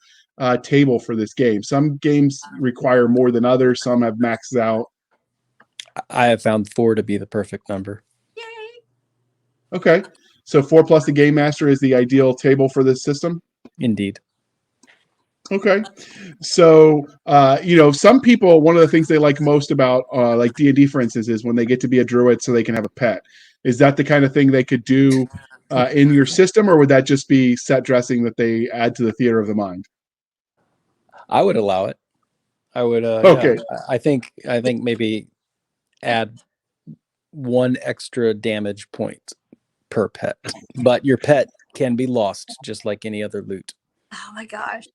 table for this game? Some games require more than others. Some have maxed out. I have found 4 to be the perfect number. Yay! Okay, so 4 plus the Game Master is the ideal table for this system? Indeed. Okay, so some people, one of the things they like most about like D&D, for instance, is when they get to be a druid so they can have a pet. Is that the kind of thing they could do in your system, or would that just be set dressing that they add to the theater of the mind? I would allow it. I would. Okay. Yeah, I think maybe add 1 extra damage point per pet, but your pet can be lost just like any other loot. Oh my gosh.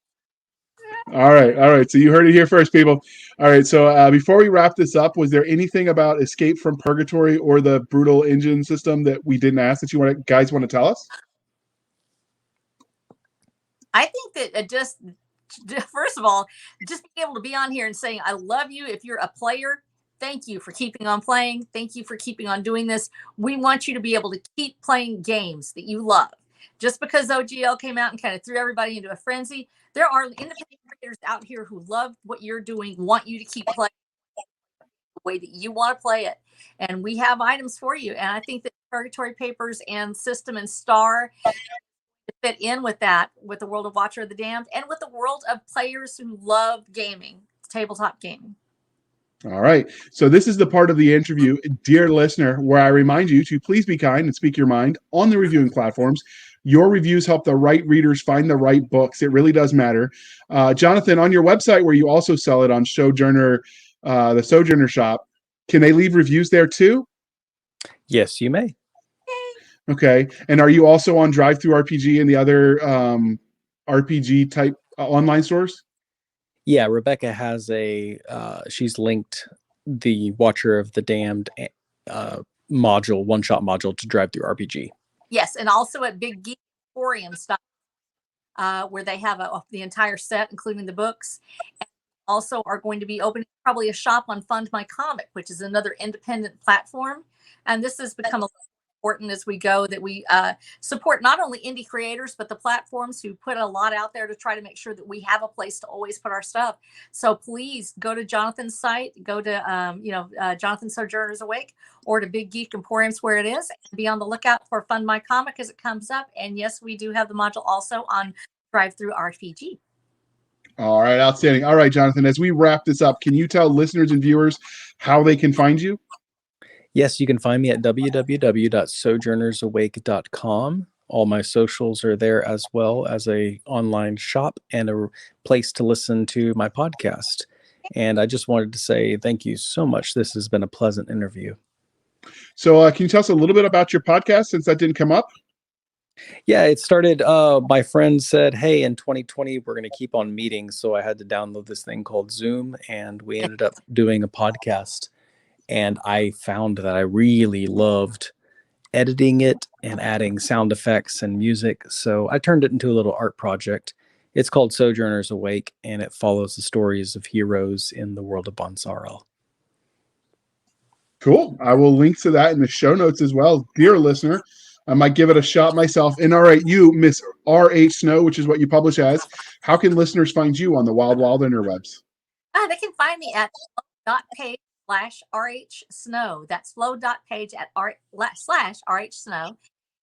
All right. So you heard it here first, people. All right. So before we wrap this up, was there anything about Escape from Purgatory or the brutal engine system that we didn't ask that you guys want to tell us? I think that just first of all, just being able to be on here and saying I love you. If you're a player, thank you for keeping on playing. Thank you for keeping on doing this. We want you to be able to keep playing games that you love. Just because OGL came out and kind of threw everybody into a frenzy, there are independent creators out here who love what you're doing, want you to keep playing the way that you want to play it. And we have items for you. And I think that Purgatory Papers and System and Star fit in with that, with the world of Watcher of the Damned and with the world of players who love gaming, tabletop gaming. All right. So this is the part of the interview, dear listener, where I remind you to please be kind and speak your mind on the reviewing platforms. Your reviews help the right readers find the right books. It really does matter. Jonathan, on your website where you also sell it on Sojourner, the Sojourner shop, can they leave reviews there too? Yes, you may. Okay. And are you also on Drive-Thru RPG and the other RPG type online stores? Yeah, Rebecca has she's linked the Watcher of the Damned module, one-shot module to Drive-Thru RPG. Yes, and also at Big Geek Emporium stuff, where they have the entire set, including the books. And also are going to be opening probably a shop on Fund My Comic, which is another independent platform. And this has become important as we go, that we support not only indie creators, but the platforms who put a lot out there to try to make sure that we have a place to always put our stuff. So please go to Jonathan's site, go to, Jonathan Sojourner's Awake, or to Big Geek Emporiums where it is, and be on the lookout for Fund My Comic as it comes up. And yes, we do have the module also on Drive-Thru RPG. All right, outstanding. All right, Jonathan, as we wrap this up, can you tell listeners and viewers how they can find you? Yes, you can find me at www.sojournersawake.com. All my socials are there, as well as a online shop and a place to listen to my podcast. And I just wanted to say thank you so much. This has been a pleasant interview. So can you tell us a little bit about your podcast, since that didn't come up? Yeah, it started, my friend said, hey, in 2020, we're going to keep on meeting. So I had to download this thing called Zoom, and we ended up doing a podcast. And I found that I really loved editing it and adding sound effects and music. So I turned it into a little art project. It's called Sojourners Awake, and it follows the stories of heroes in the world of Bonsarel. Cool. I will link to that in the show notes as well. Dear listener, I might give it a shot myself. And all right, you, Miss R.H. Snow, which is what you publish as, how can listeners find you on the Wild interwebs? They can find me at flow.page/RH Snow. That's flow.page at /RH Snow.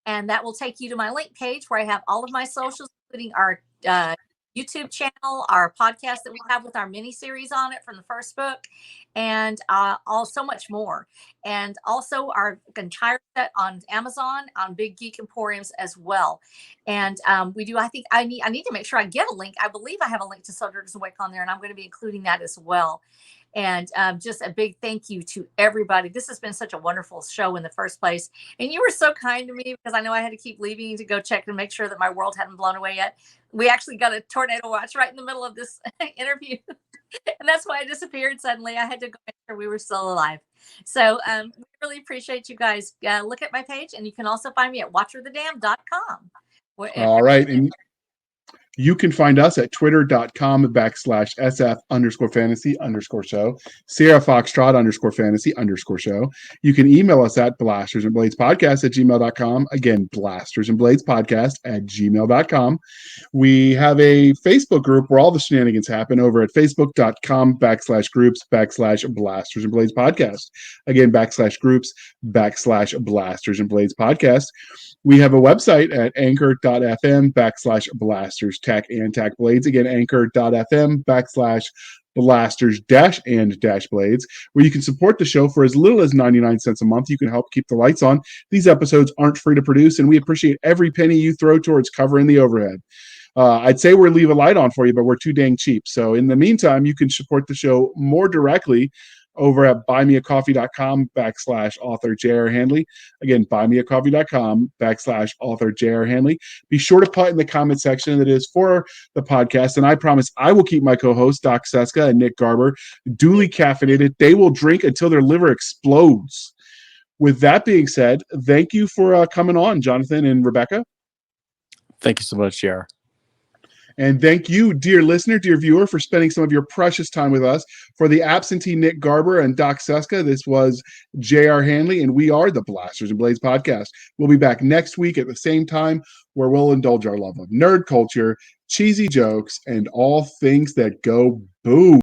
And that will take you to my link page where I have all of my socials, including our YouTube channel, our podcast that we have with our mini series on it from the first book, and so much more. And also our entire set on Amazon, on Big Geek Emporiums as well. And we do, I think I need to make sure I get a link. I believe I have a link to Sojourners Awake on there, and I'm going to be including that as well. And just a big thank you to everybody. This has been such a wonderful show in the first place. And you were so kind to me, because I know I had to keep leaving to go check and make sure that my world hadn't blown away yet. We actually got a tornado watch right in the middle of this interview. And that's why I disappeared suddenly. I had to go make sure we were still alive. So we really appreciate you guys. Look at my page, and you can also find me at watcherthedam.com. All right. And you can find us at twitter.com/SF_fantasy_show, Sierra Foxtrot _fantasy_show. You can email us at blastersandbladespodcast@gmail.com. Again, blastersandbladespodcast@gmail.com. We have a Facebook group where all the shenanigans happen over at facebook.com/groups/Blasters and Blades Podcast. Again, /groups/Blasters and Blades Podcast. We have a website at anchor.fm/blasters tech and tech blades. Again, anchor.fm/blasters-and-blades, where you can support the show for as little as 99 cents a month. You can help keep the lights on. These episodes aren't free to produce, and we appreciate every penny you throw towards covering the overhead. I'd say we'll leave a light on for you, but we're too dang cheap. So in the meantime, you can support the show more directly over at buymeacoffee.com/author J.R. Handley. Again, buymeacoffee.com/author J.R. Handley. Be sure to put in the comment section that is for the podcast, and I promise I will keep my co-hosts, Doc Cisca and Nick Garber, duly caffeinated. They will drink until their liver explodes. With that being said, thank you for coming on, Jonathan and Rebecca. Thank you so much, JR. And thank you, dear listener, dear viewer, for spending some of your precious time with us. For the absentee Nick Garber and Doc Cisca, this was J.R. Handley, and we are the Blasters and Blades podcast. We'll be back next week at the same time, where we'll indulge our love of nerd culture, cheesy jokes, and all things that go boom.